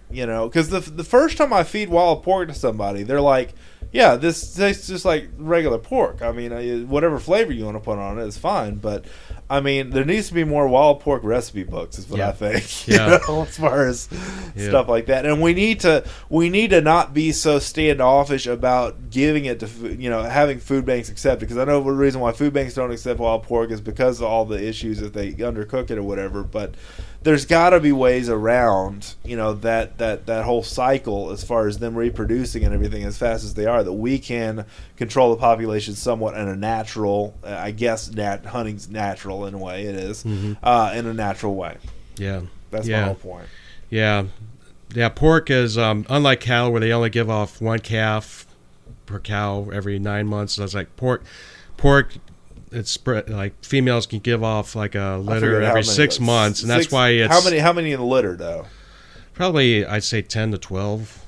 You know, because the first time I feed wild pork to somebody, they're like, yeah, this tastes just like regular pork. I mean, whatever flavor you want to put on it is fine, but I mean, there needs to be more wild pork recipe books, is what I think. Yeah. As far as stuff like that, and we need to not be so standoffish about giving it to having food banks accept it, because I know the reason why food banks don't accept wild pork is because of all the issues if they undercook it or whatever. But there's got to be ways around that whole cycle as far as them reproducing and everything as fast as they are, that we can control the population somewhat in a natural, I guess hunting's natural in a way, it is, in a natural way. Yeah. That's my whole point. Yeah. Yeah, pork is, unlike cattle where they only give off one calf per cow every 9 months. So it's like pork, it's spread, like females can give off like a litter every 6 months, and that's why it's... How many in the litter, though? Probably, I'd say 10 to 12.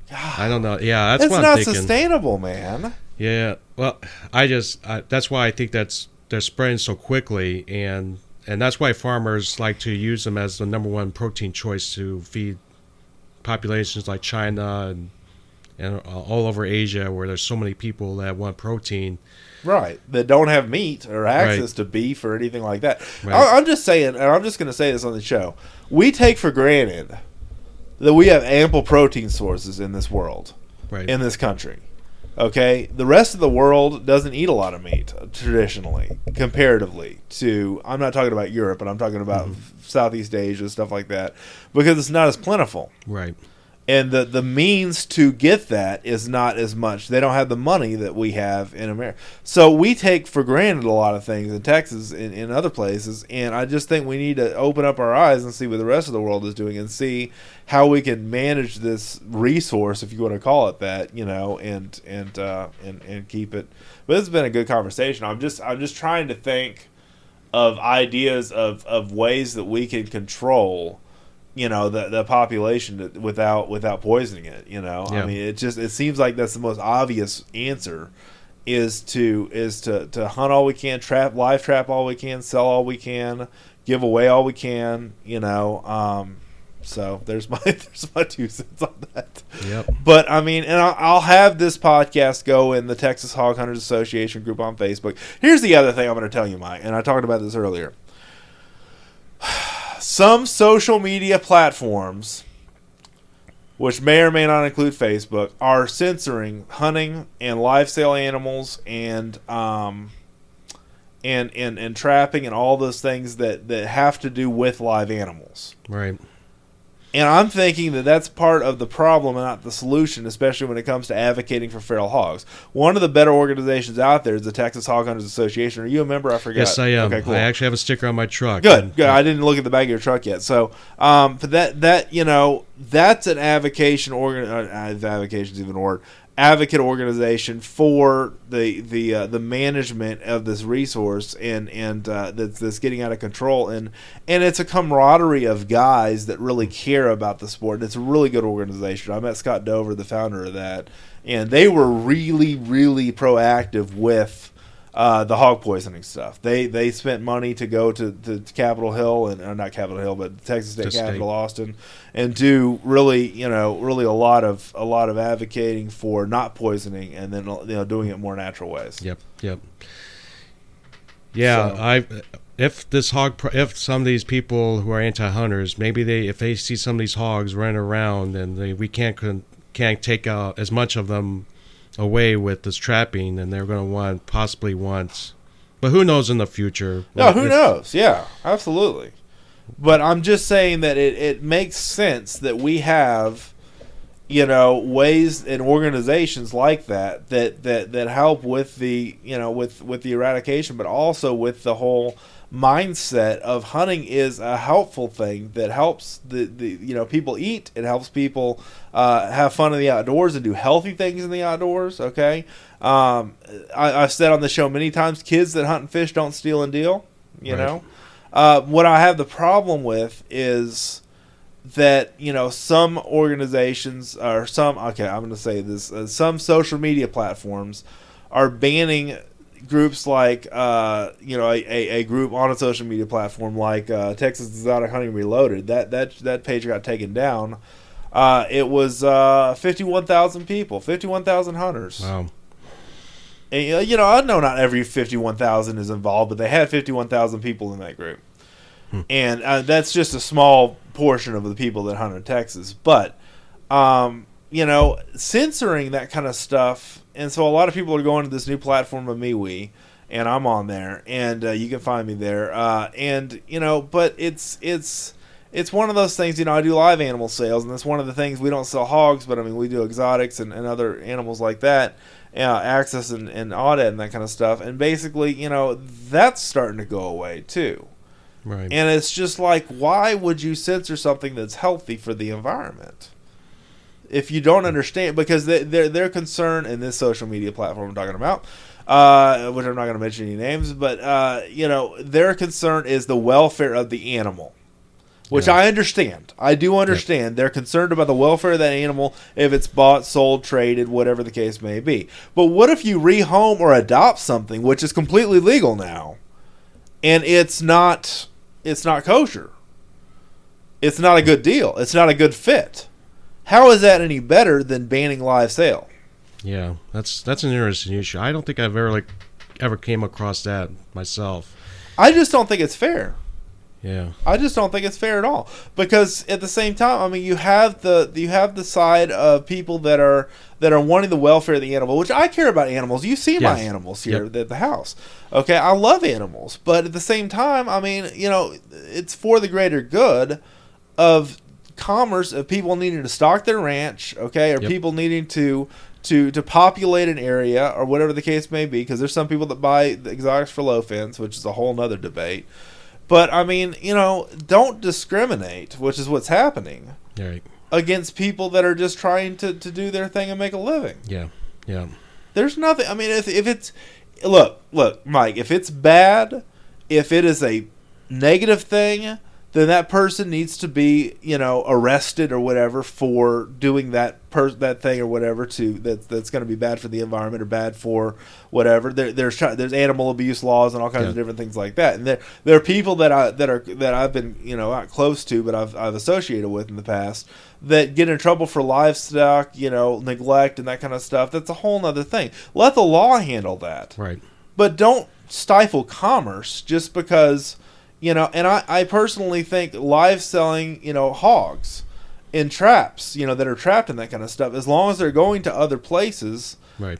God, I don't know. Yeah, that's what I'm thinking. It's not sustainable, man. Yeah, well, that's why I think they're spreading so quickly, and that's why farmers like to use them as the number one protein choice to feed populations like China and all over Asia, where there's so many people that want protein. Right, that don't have meat or access to beef or anything like that. Right. I'm just saying, and I'm just going to say this on the show, we take for granted that we have ample protein sources in this world, in this country. Okay, the rest of the world doesn't eat a lot of meat traditionally, comparatively to, I'm not talking about Europe, but I'm talking about Southeast Asia, stuff like that, because it's not as plentiful. Right. And the means to get that is not as much. They don't have the money that we have in America. So we take for granted a lot of things in Texas and in other places. And I just think we need to open up our eyes and see what the rest of the world is doing and see how we can manage this resource, if you want to call it that, and keep it. But this has been a good conversation. I'm just trying to think of ideas of ways that we can control the population without poisoning it. Yeah. I mean, it seems like that's the most obvious answer is to hunt all we can, live trap all we can, sell all we can, give away all we can. So there's my 2 cents on that. Yep. But I mean, and I'll have this podcast go in the Texas Hog Hunters Association group on Facebook. Here's the other thing I'm going to tell you, Mike, and I talked about this earlier. Some social media platforms, which may or may not include Facebook, are censoring hunting and live sale animals and trapping and all those things that have to do with live animals. Right. And I'm thinking that that's part of the problem and not the solution, especially when it comes to advocating for feral hogs. One of the better organizations out there is the Texas Hog Hunters Association. Are you a member? I forgot. Yes, I am. Okay, cool. I actually have a sticker on my truck. Good. I didn't look at the back of your truck yet. So, but that's an advocation advocation's even a word. Advocate organization for the management of this resource and that's getting out of control, and it's a camaraderie of guys that really care about the sport. And it's a really good organization. I met Scott Dover, the founder of that, and they were really, really proactive with the hog poisoning stuff. They spent money to go to Capitol Hill and not Capitol Hill, but Texas State Capitol, Austin, and do really a lot of advocating for not poisoning and then doing it more natural ways. Yep. Yeah, so. If some of these people who are anti-hunters, maybe if they see some of these hogs running around, and we can't take out as much of them away with this trapping, and they're going to possibly want, but who knows in the future? No, who knows? Yeah, absolutely. But I'm just saying that it makes sense that we have, ways and organizations like that help with the with the eradication, but also with the whole mindset of hunting is a helpful thing that helps the people eat. It helps people have fun in the outdoors and do healthy things in the outdoors. Okay, I've said on the show many times, kids that hunt and fish don't steal and deal. What I have the problem with is that some organizations or some I'm going to say this, some social media platforms are banning groups like a group on a social media platform like Texas Exotic Hunting Reloaded. That page got taken down It was 51,000 people, 51,000 hunters. Wow. And, you know, I know not every 51,000 is involved, but they had 51,000 people in that group. And that's just a small portion of the people that hunt in Texas. But, you know, censoring that kind of stuff. And so a lot of people are going to this new platform of MeWe, and I'm on there, and you can find me there. And, you know, but it's one of those things, you know, I do live animal sales, and that's one of the things. We don't sell hogs, but, I mean, we do exotics and other animals like that, access and audit and that kind of stuff. And basically, you know, that's starting to go away, too. Right. And it's just like, why would you censor something that's healthy for the environment? If you don't understand, because their concern in this social media platform I'm talking about, which I'm not going to mention any names, but, you know, their concern is the welfare of the animal, which I understand. I do understand. Yep. They're concerned about the welfare of that animal if it's bought, sold, traded, whatever the case may be. But what if you rehome or adopt something, which is completely legal now, and it's not kosher? It's not a good deal. It's not a good fit. How is that any better than banning live sale? Yeah, that's an interesting issue. I don't think I've ever came across that myself. I just don't think it's fair. Yeah. I just don't think it's fair at all. Because at the same time, I mean, you have the side of people that are wanting the welfare of the animal, which I care about animals. You see my animals here at the house. Okay, I love animals, but at the same time, I mean, you know, it's for the greater good of commerce, of people needing to stock their ranch, okay, or people needing to populate an area or whatever the case may be, because there's some people that buy the exotics for low fence, which is a whole nother debate. But, I mean, you know, don't discriminate, which is what's happening, against people that are just trying to do their thing and make a living. Yeah, yeah. There's nothing, I mean, if it's, look, Mike, if it's bad, if it is a negative thing, then that person needs to be, you know, arrested or whatever for doing that thing or whatever that's going to be bad for the environment or bad for whatever. There's animal abuse laws and all kinds of different things like that. And there are people that I've been, you know, not close to, but I've associated with in the past that get in trouble for livestock, you know, neglect and that kind of stuff. That's a whole other thing. Let the law handle that. Right. But don't stifle commerce just because. You know, and I personally think live selling, you know, hogs in traps, you know, that are trapped in that kind of stuff, as long as they're going to other places,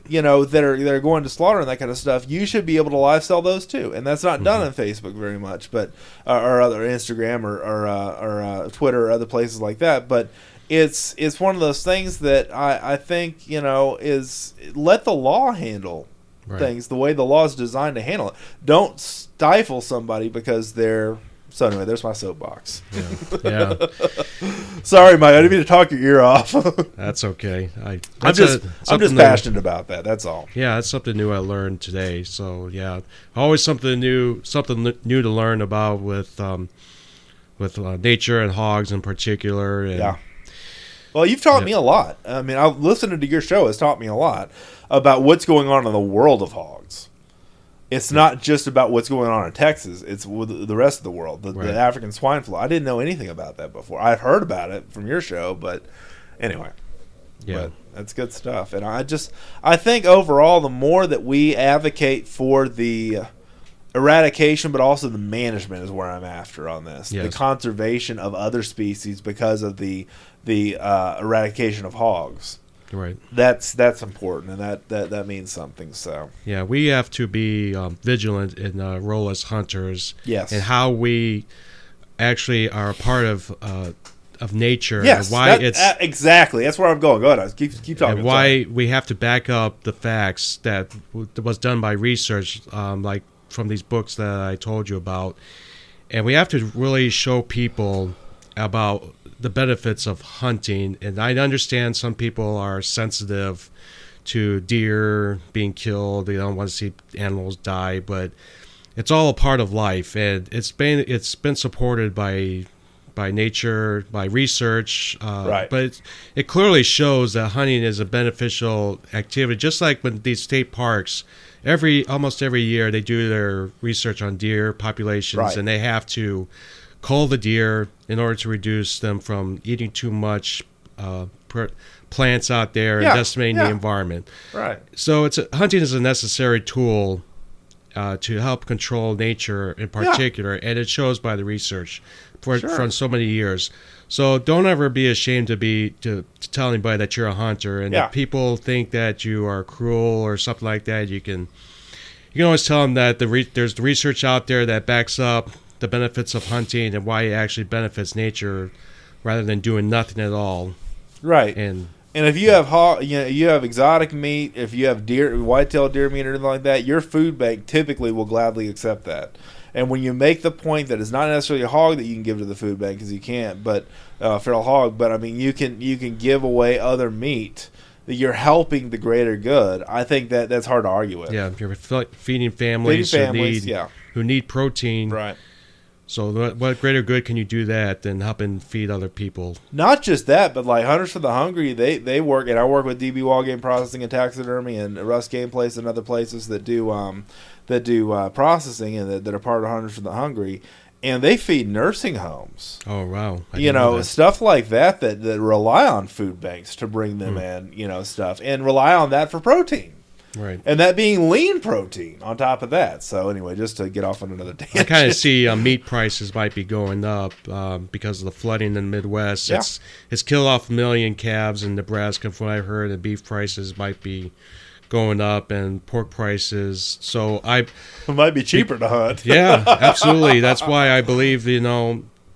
you know, that are going to slaughter and that kind of stuff, you should be able to live sell those too. And that's not done on Facebook very much, but or other Instagram or Twitter or other places like that. But it's one of those things that I think, you know, is let the law handle things the way the law is designed to handle it. Don't stifle somebody because they're. So anyway, there's my soapbox. Yeah. Sorry, Mike. I didn't mean to talk your ear off. That's okay. I'm just passionate about that. That's all. Yeah, that's something new I learned today. So yeah, always something new to learn about with nature and hogs in particular. And, well, you've taught me a lot. I mean, listening to your show has taught me a lot about what's going on in the world of hogs. It's not just about what's going on in Texas. It's with the rest of the world, the African swine flu. I didn't know anything about that before. I've heard about it from your show, but anyway. Yeah. But that's good stuff. And I think overall, the more that we advocate for the eradication, but also the management is where I'm after on this. Yes. The conservation of other species because of the eradication of hogs. Right. That's important, and that means something. So yeah, we have to be vigilant in role as hunters. Yes. And how we actually are a part of nature. Yes. And why exactly. That's where I'm going. Go ahead. Keep talking. And why we have to back up the facts that was done by research, like from these books that I told you about, and we have to really show people about the benefits of hunting. And I understand some people are sensitive to deer being killed. They don't want to see animals die, but it's all a part of life, and it's been supported by nature, by research. But it clearly shows that hunting is a beneficial activity. Just like when these state parks, almost every year they do their research on deer populations, and they have to cull the deer in order to reduce them from eating too much plants out there and decimating the environment. Right. So hunting is a necessary tool to help control nature in particular, and it shows by the research from so many years. So don't ever be ashamed to tell anybody that you're a hunter, and if people think that you are cruel or something like that, you can always tell them that there's the research out there that backs up the benefits of hunting and why it actually benefits nature rather than doing nothing at all. Right. And if you have you have exotic meat, if you have white-tailed deer meat or anything like that, your food bank typically will gladly accept that. And when you make the point that it's not necessarily a hog that you can give to the food bank, because you can't, but feral hog, but I mean you can give away other meat that you're helping the greater good. I think that's hard to argue with. Yeah, you're feeding families who need protein. Right. So what greater good can you do that than helping feed other people? Not just that, but like Hunters for the Hungry, they work, and I work with DB Wild Game Processing and Taxidermy and Russ Game Place and other places that do processing and that are part of Hunters for the Hungry, and they feed nursing homes. Oh wow! Stuff like that rely on food banks to bring them in, stuff, and rely on that for protein. Right. And that being lean protein on top of that. So anyway, just to get off on another tangent. I kind of see meat prices might be going up because of the flooding in the Midwest. Yeah. It's killed off 1 million calves in Nebraska from what I've heard, and beef prices might be going up and pork prices. So it might be cheaper to hunt. Yeah, absolutely. That's why I believe,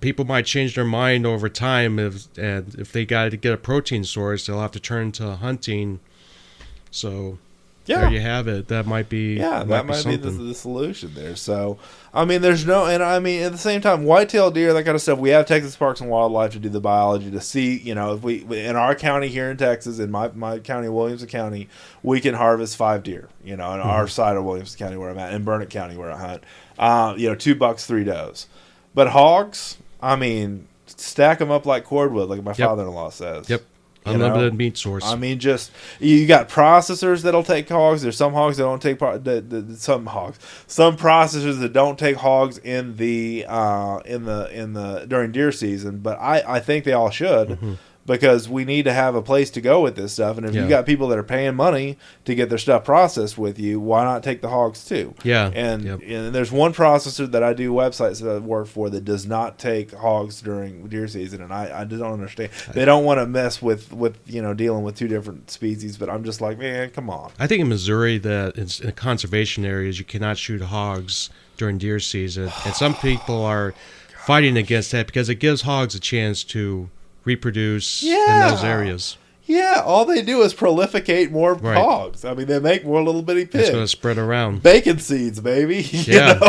people might change their mind over time if they got to get a protein source, they'll have to turn to hunting. So there you have it. That might be that might be the solution there. So I mean, at the same time, whitetail deer, that kind of stuff. We have Texas Parks and Wildlife to do the biology to see, if we in our county here in Texas, in my county, Williamson County, we can harvest 5 deer. In our side of Williamson County where I'm at, in Burnett County where I hunt, 2 bucks, 3 does. But hogs, I mean, stack them up like cordwood, like my father-in-law says. Yep. Unlimited meat source. I mean, just you got processors that'll take hogs. There's some hogs that don't take some processors that don't take hogs in the during deer season. But I think they all should. Because we need to have a place to go with this stuff. And if you've got people that are paying money to get their stuff processed with you, why not take the hogs too? Yeah. And there's one processor that I do websites that I work for that does not take hogs during deer season. And I just don't understand. They don't want to mess with dealing with 2 different species. But I'm just like, man, come on. I think in Missouri that in conservation areas, you cannot shoot hogs during deer season. And some people are fighting against that because it gives hogs a chance to reproduce in those areas. Yeah, all they do is prolificate more hogs. I mean, they make more little bitty pigs. It's going to spread around. Bacon seeds, baby. I've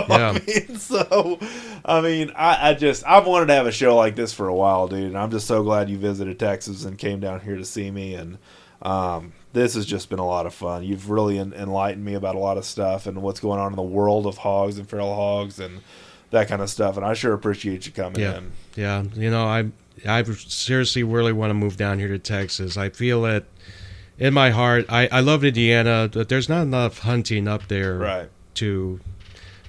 wanted to have a show like this for a while, dude. And I'm just so glad you visited Texas and came down here to see me. And this has just been a lot of fun. You've really enlightened me about a lot of stuff and what's going on in the world of hogs and feral hogs and that kind of stuff. And I sure appreciate you coming in. Yeah, I seriously really want to move down here to Texas. I feel it in my heart. I love Indiana, but there's not enough hunting up there to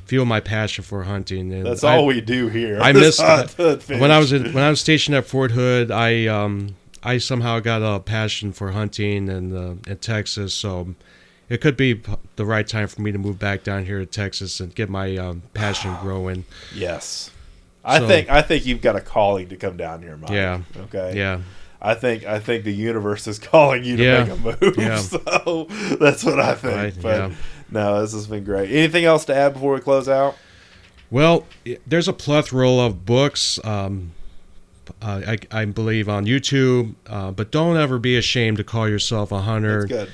fuel my passion for hunting. And that's all we do here. I miss when I was stationed at Fort Hood. I somehow got a passion for hunting in Texas. So it could be the right time for me to move back down here to Texas and get my passion growing. Yes. I think you've got a calling to come down here, Mike. Yeah. Okay. Yeah. I think the universe is calling you to make a move. Yeah. So that's what I think. Right, but no, this has been great. Anything else to add before we close out? Well, there's a plethora of books. I believe on YouTube, but don't ever be ashamed to call yourself a hunter. That's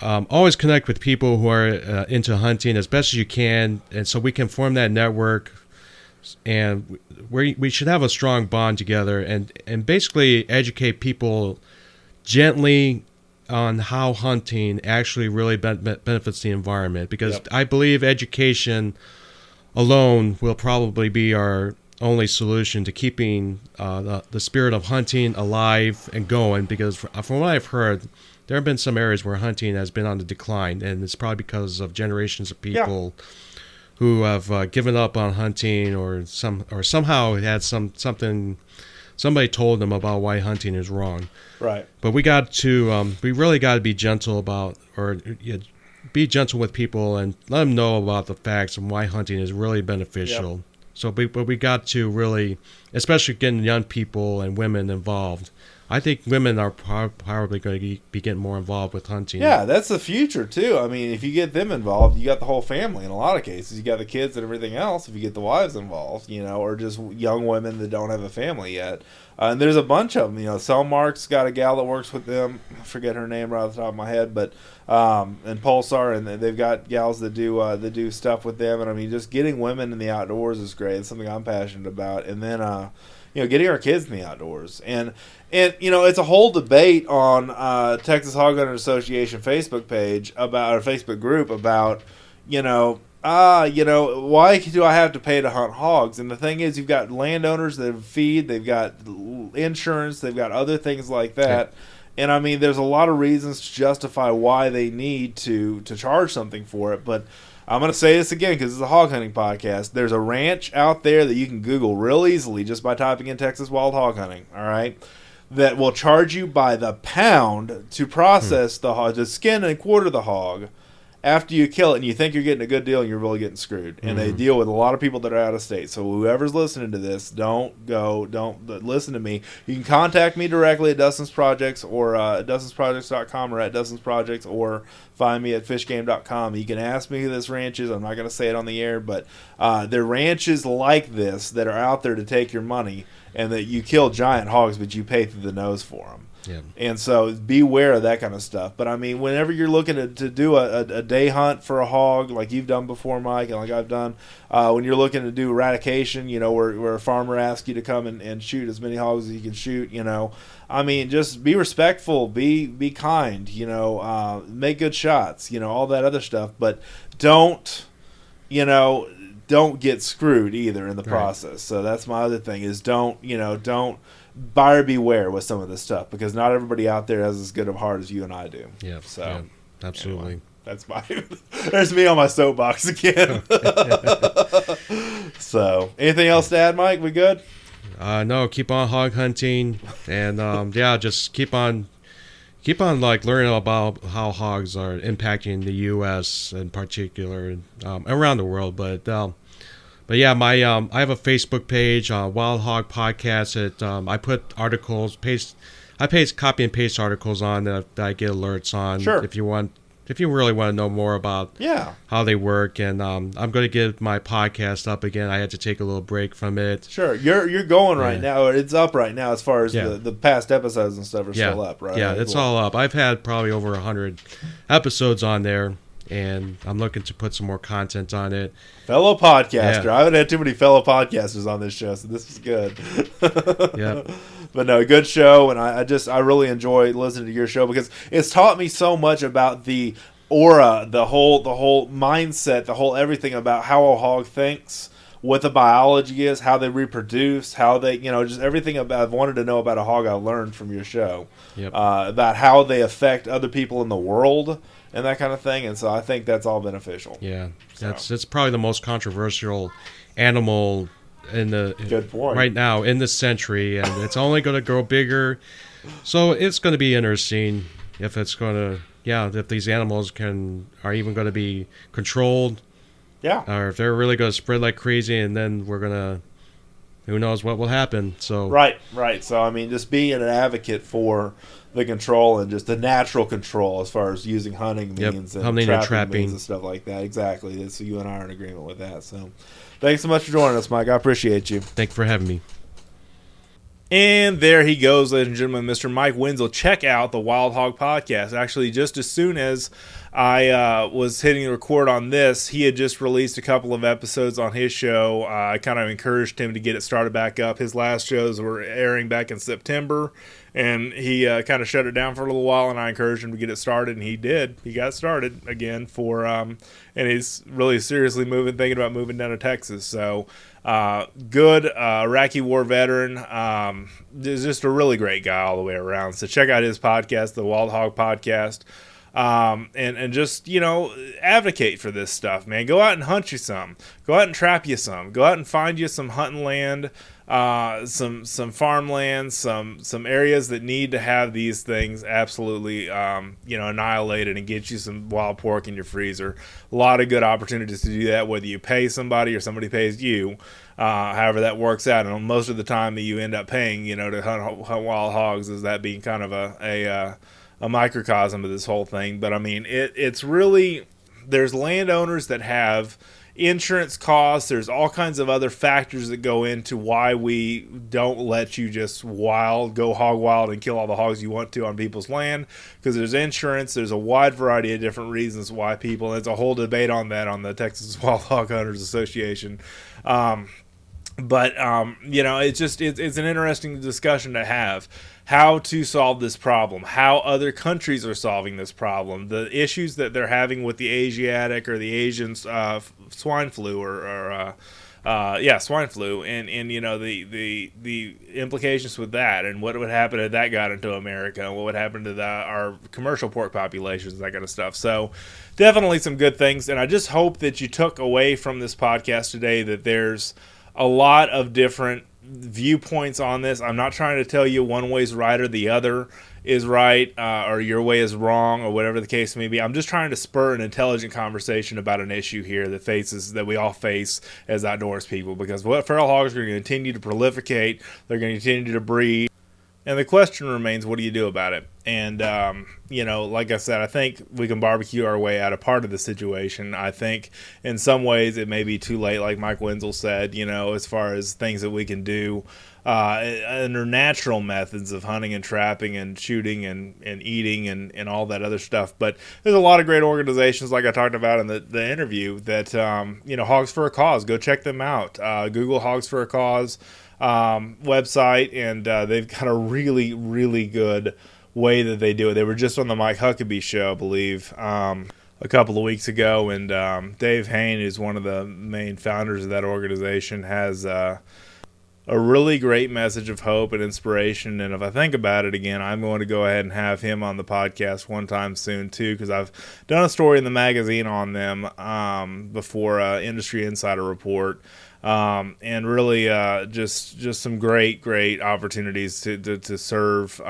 good. Always connect with people who are into hunting as best as you can, and so we can form that network. And we should have a strong bond together and basically educate people gently on how hunting actually really benefits the environment. Because I believe education alone will probably be our only solution to keeping the spirit of hunting alive and going. Because from what I've heard, there have been some areas where hunting has been on the decline, and it's probably because of generations of people who have given up on hunting or somehow had something somebody told them about why hunting is wrong. Right. But we really got to be gentle be gentle with people and let them know about the facts and why hunting is really beneficial. Yep. So, but we got to really, especially getting young people and women involved. I think women are probably going to be getting more involved with hunting. Yeah, that's the future, too. I mean, if you get them involved, you got the whole family in a lot of cases. You got the kids and everything else if you get the wives involved, or just young women that don't have a family yet. And there's a bunch of them. Cellmark's got a gal that works with them. I forget her name right off the top of my head, but and Pulsar, and they've got gals that do stuff with them. And, I mean, just getting women in the outdoors is great. It's something I'm passionate about. And then, getting our kids in the outdoors. And it's a whole debate on Texas Hog Hunter Association Facebook page about, or Facebook group about, why do I have to pay to hunt hogs? And the thing is, you've got landowners that feed, they've got insurance, they've got other things like that. And I mean, there's a lot of reasons to justify why they need to charge something for it. But I'm going to say this again because it's a hog hunting podcast. There's a ranch out there that you can Google real easily just by typing in Texas wild hog hunting, all right, that will charge you by the pound to process the hog, to skin and quarter the hog after you kill it, and you think you're getting a good deal and you're really getting screwed. And they deal with a lot of people that are out of state. So whoever's listening to this, don't listen to me. You can contact me directly at Dustin's Projects or DustinsProjects.com or at Dustin's Projects, or find me at fishgame.com. You can ask me who this ranch is. I'm not going to say it on the air, but there are ranches like this that are out there to take your money, and that you kill giant hogs, but you pay through the nose for them. Yeah. And so beware of that kind of stuff. But I mean, whenever you're looking to do a day hunt for a hog, like you've done before, Mike, and like I've done, when you're looking to do eradication, where a farmer asks you to come and shoot as many hogs as you can shoot, I mean, just be respectful, be kind, make good shots, all that other stuff. But don't get screwed either in the process. So that's my other thing is don't buyer beware with some of this stuff, because not everybody out there has as good of a heart as you and I do. Yeah. So yeah, absolutely. Anyway, that's my there's me on my soapbox again. So anything else to add, Mike? We good? No, keep on hog hunting, and just keep on like learning about how hogs are impacting the U.S. in particular, around the world. But yeah, I have a Facebook page, Wild Hog Podcast. I put articles, I paste copy and paste articles on that I get alerts on. Sure. If you really want to know more about how they work, and I'm going to get my podcast up again. I had to take a little break from it. Sure, you're going right now. Or it's up right now as far as the past episodes and stuff are still up, right? Yeah, it's all up. I've had probably over 100 episodes on there, and I'm looking to put some more content on it. Fellow podcaster. Yeah. I haven't had too many fellow podcasters on this show, so this is good. Yeah. But no, good show, and I really enjoy listening to your show, because it's taught me so much about the aura, the whole mindset, the whole everything about how a hog thinks, what the biology is, how they reproduce, how they, just everything I've wanted to know about a hog I learned from your show. Yep. About how they affect other people in the world and that kind of thing. And so I think that's all beneficial. Yeah, it's probably the most controversial animal in the good point right now in this century, and it's only going to grow bigger. So it's going to be interesting if it's going to, if these animals are even going to be controlled. Yeah. Or if they're really going to spread like crazy, and then we're going to, who knows what will happen. So Right. So, I mean, just being an advocate for the control and just the natural control as far as using hunting means and trapping means and stuff like that. Exactly. So you and I are in agreement with that. So thanks so much for joining us, Mike. I appreciate you. Thanks for having me. And there he goes, ladies and gentlemen, Mr. Mike Wenzel. Check out the Wild Hog Podcast. Actually, just as soon as I was hitting record on this, he had just released a couple of episodes on his show. I kind of encouraged him to get it started back up. His last shows were airing back in September, and he kind of shut it down for a little while, and I encouraged him to get it started, and he did. He got started again and he's really seriously thinking about moving down to Texas. So good Iraqi war veteran. Just a really great guy all the way around. So check out his podcast, the Wild Hog Podcast. And just, advocate for this stuff, man. Go out and hunt you some. Go out and trap you some. Go out and find you some hunting land some farmland, some areas that need to have these things absolutely annihilated and get you some wild pork in your freezer. A lot of good opportunities to do that, whether you pay somebody or somebody pays you. However that works out, and most of the time that you end up paying, to hunt wild hogs, is that being kind of a microcosm of this whole thing. But I mean, it's really, there's landowners that have insurance costs. There's all kinds of other factors that go into why we don't let you just go hog wild and kill all the hogs you want to on people's land, because there's insurance. There's a wide variety of different reasons why people, and it's a whole debate on that on the Texas Wild Hog Hunters Association. It's an interesting discussion to have. How to solve this problem, how other countries are solving this problem, the issues that they're having with the Asiatic or the Asian swine flu swine flu, and the implications with that, and what would happen if that got into America, and what would happen to our commercial pork populations, that kind of stuff. So definitely some good things, and I just hope that you took away from this podcast today that there's a lot of different viewpoints on this. I'm not trying to tell you one way's right or the other is right, or your way is wrong, or whatever the case may be. I'm just trying to spur an intelligent conversation about an issue here that we all face as outdoors people, because feral hogs are going to continue to proliferate. They're going to continue to breed. And the question remains, what do you do about it? And, like I said, I think we can barbecue our way out of part of the situation. I think in some ways it may be too late, like Mike Wenzel said, as far as things that we can do under natural methods of hunting and trapping and shooting and eating and all that other stuff. But there's a lot of great organizations, like I talked about in the interview, that, Hogs for a Cause. Go check them out. Google Hogs for a Cause website, and they've got a really, really good way that they do it. They were just on the Mike Huckabee show, I believe, a couple of weeks ago, and Dave Hain, who's one of the main founders of that organization, has a really great message of hope and inspiration. And if I think about it again, I'm going to go ahead and have him on the podcast one time soon too, because I've done a story in the magazine on them before, Industry Insider Report. And really, just some great opportunities to serve,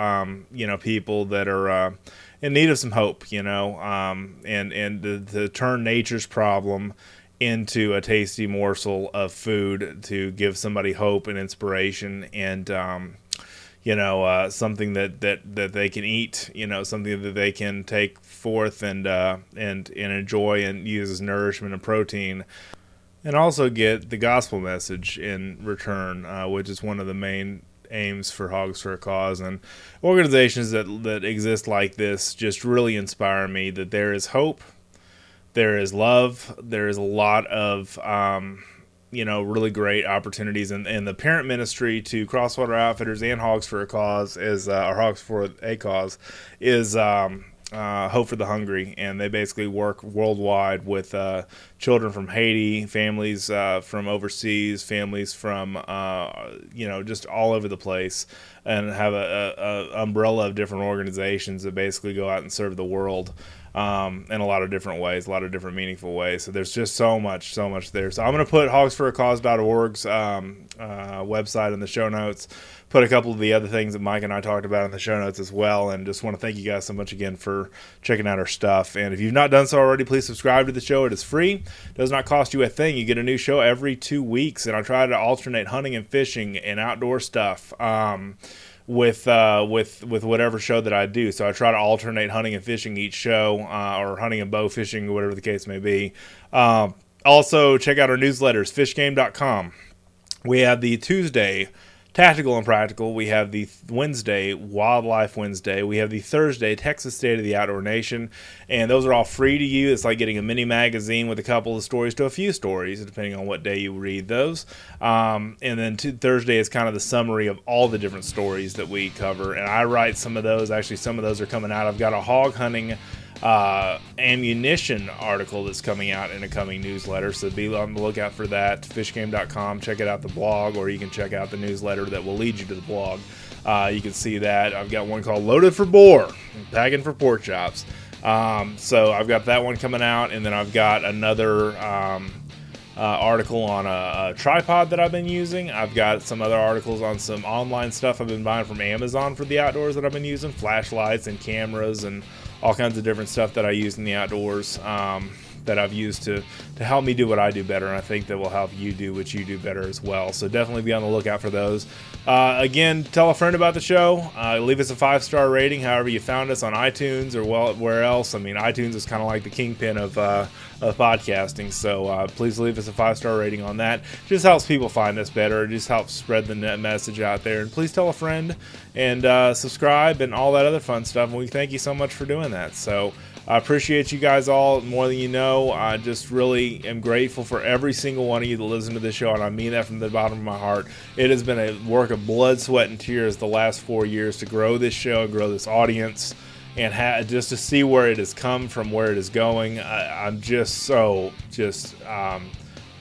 people that are in need of some hope, and to turn nature's problem into a tasty morsel of food to give somebody hope and inspiration, and something that they can eat, something that they can take forth and enjoy and use as nourishment and protein. And also get the gospel message in return, which is one of the main aims for Hogs for a Cause. And organizations that exist like this just really inspire me that there is hope, there is love, there is a lot of, really great opportunities. And the parent ministry to Crosswater Outfitters and Hogs for a Cause is Hogs for a Cause is Hope for the Hungry, and they basically work worldwide with children from Haiti, families from overseas, families from just all over the place, and have a umbrella of different organizations that basically go out and serve the world in a lot of different ways, a lot of different meaningful ways. So there's just so much there. So I'm going to put hogsforacause.org's website in the show notes. Put a couple of the other things that Mike and I talked about in the show notes as well, and just want to thank you guys so much again for checking out our stuff. And if you've not done so already, please subscribe to the show. It is free. It does not cost you a thing. You get a new show every 2 weeks, and I try to alternate hunting and fishing and outdoor stuff with whatever show that I do. So I try to alternate hunting and fishing each show, or hunting and bow fishing, or whatever the case may be. Also, check out our newsletters, fishgame.com. We have the Tuesday Tactical and Practical. We have the Wednesday, Wildlife Wednesday. We have the Thursday, Texas State of the Outdoor Nation. And those are all free to you. It's like getting a mini magazine with a couple of stories to a few stories, depending on what day you read those. And then Thursday is kind of the summary of all the different stories that we cover. And I write some of those. Actually, some of those are coming out. I've got a hog hunting ammunition article that's coming out in a coming newsletter, so be on the lookout for that. Fishgame.com, check it out, the blog, or you can check out the newsletter that will lead you to the blog. You can see that. I've got one called Loaded for Boar, Packing for Pork Chops. So I've got that one coming out, and then I've got another article on a tripod that I've been using. I've got some other articles on some online stuff I've been buying from Amazon for the outdoors that I've been using, flashlights and cameras and all kinds of different stuff that I use in the outdoors, that I've used to help me do what I do better, and I think that will help you do what you do better as well. So definitely be on the lookout for those. Again, tell a friend about the show. Leave us a 5-star rating, however you found us on iTunes or where else. I mean, iTunes is kind of like the kingpin of podcasting, so please leave us a 5-star rating on that. It just helps people find us better. It just helps spread the net message out there. And please tell a friend and subscribe and all that other fun stuff. And we thank you so much for doing that. So I appreciate you guys all more than you know. I just really am grateful for every single one of you that listen to this show, and I mean that from the bottom of my heart. It has been a work of blood, sweat, and tears the last 4 years to grow this show, grow this audience, and just to see where it has come from, where it is going. I'm just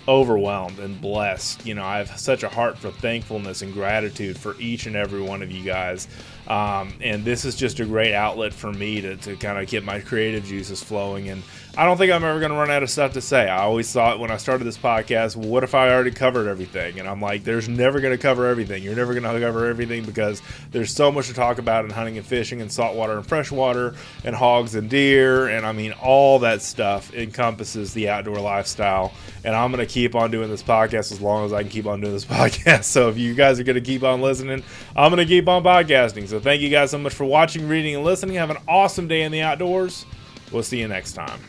overwhelmed and blessed. You know, I have such a heart for thankfulness and gratitude for each and every one of you guys. And this is just a great outlet for me to kind of get my creative juices flowing. And I don't think I'm ever going to run out of stuff to say. I always thought when I started this podcast, well, what if I already covered everything? And I'm like, there's never going to cover everything. You're never going to cover everything because there's so much to talk about in hunting and fishing and saltwater and freshwater and hogs and deer. And I mean, all that stuff encompasses the outdoor lifestyle. And I'm going to keep on doing this podcast as long as I can keep on doing this podcast. So if you guys are going to keep on listening, I'm going to keep on podcasting. So thank you guys so much for watching, reading, and listening. Have an awesome day in the outdoors. We'll see you next time.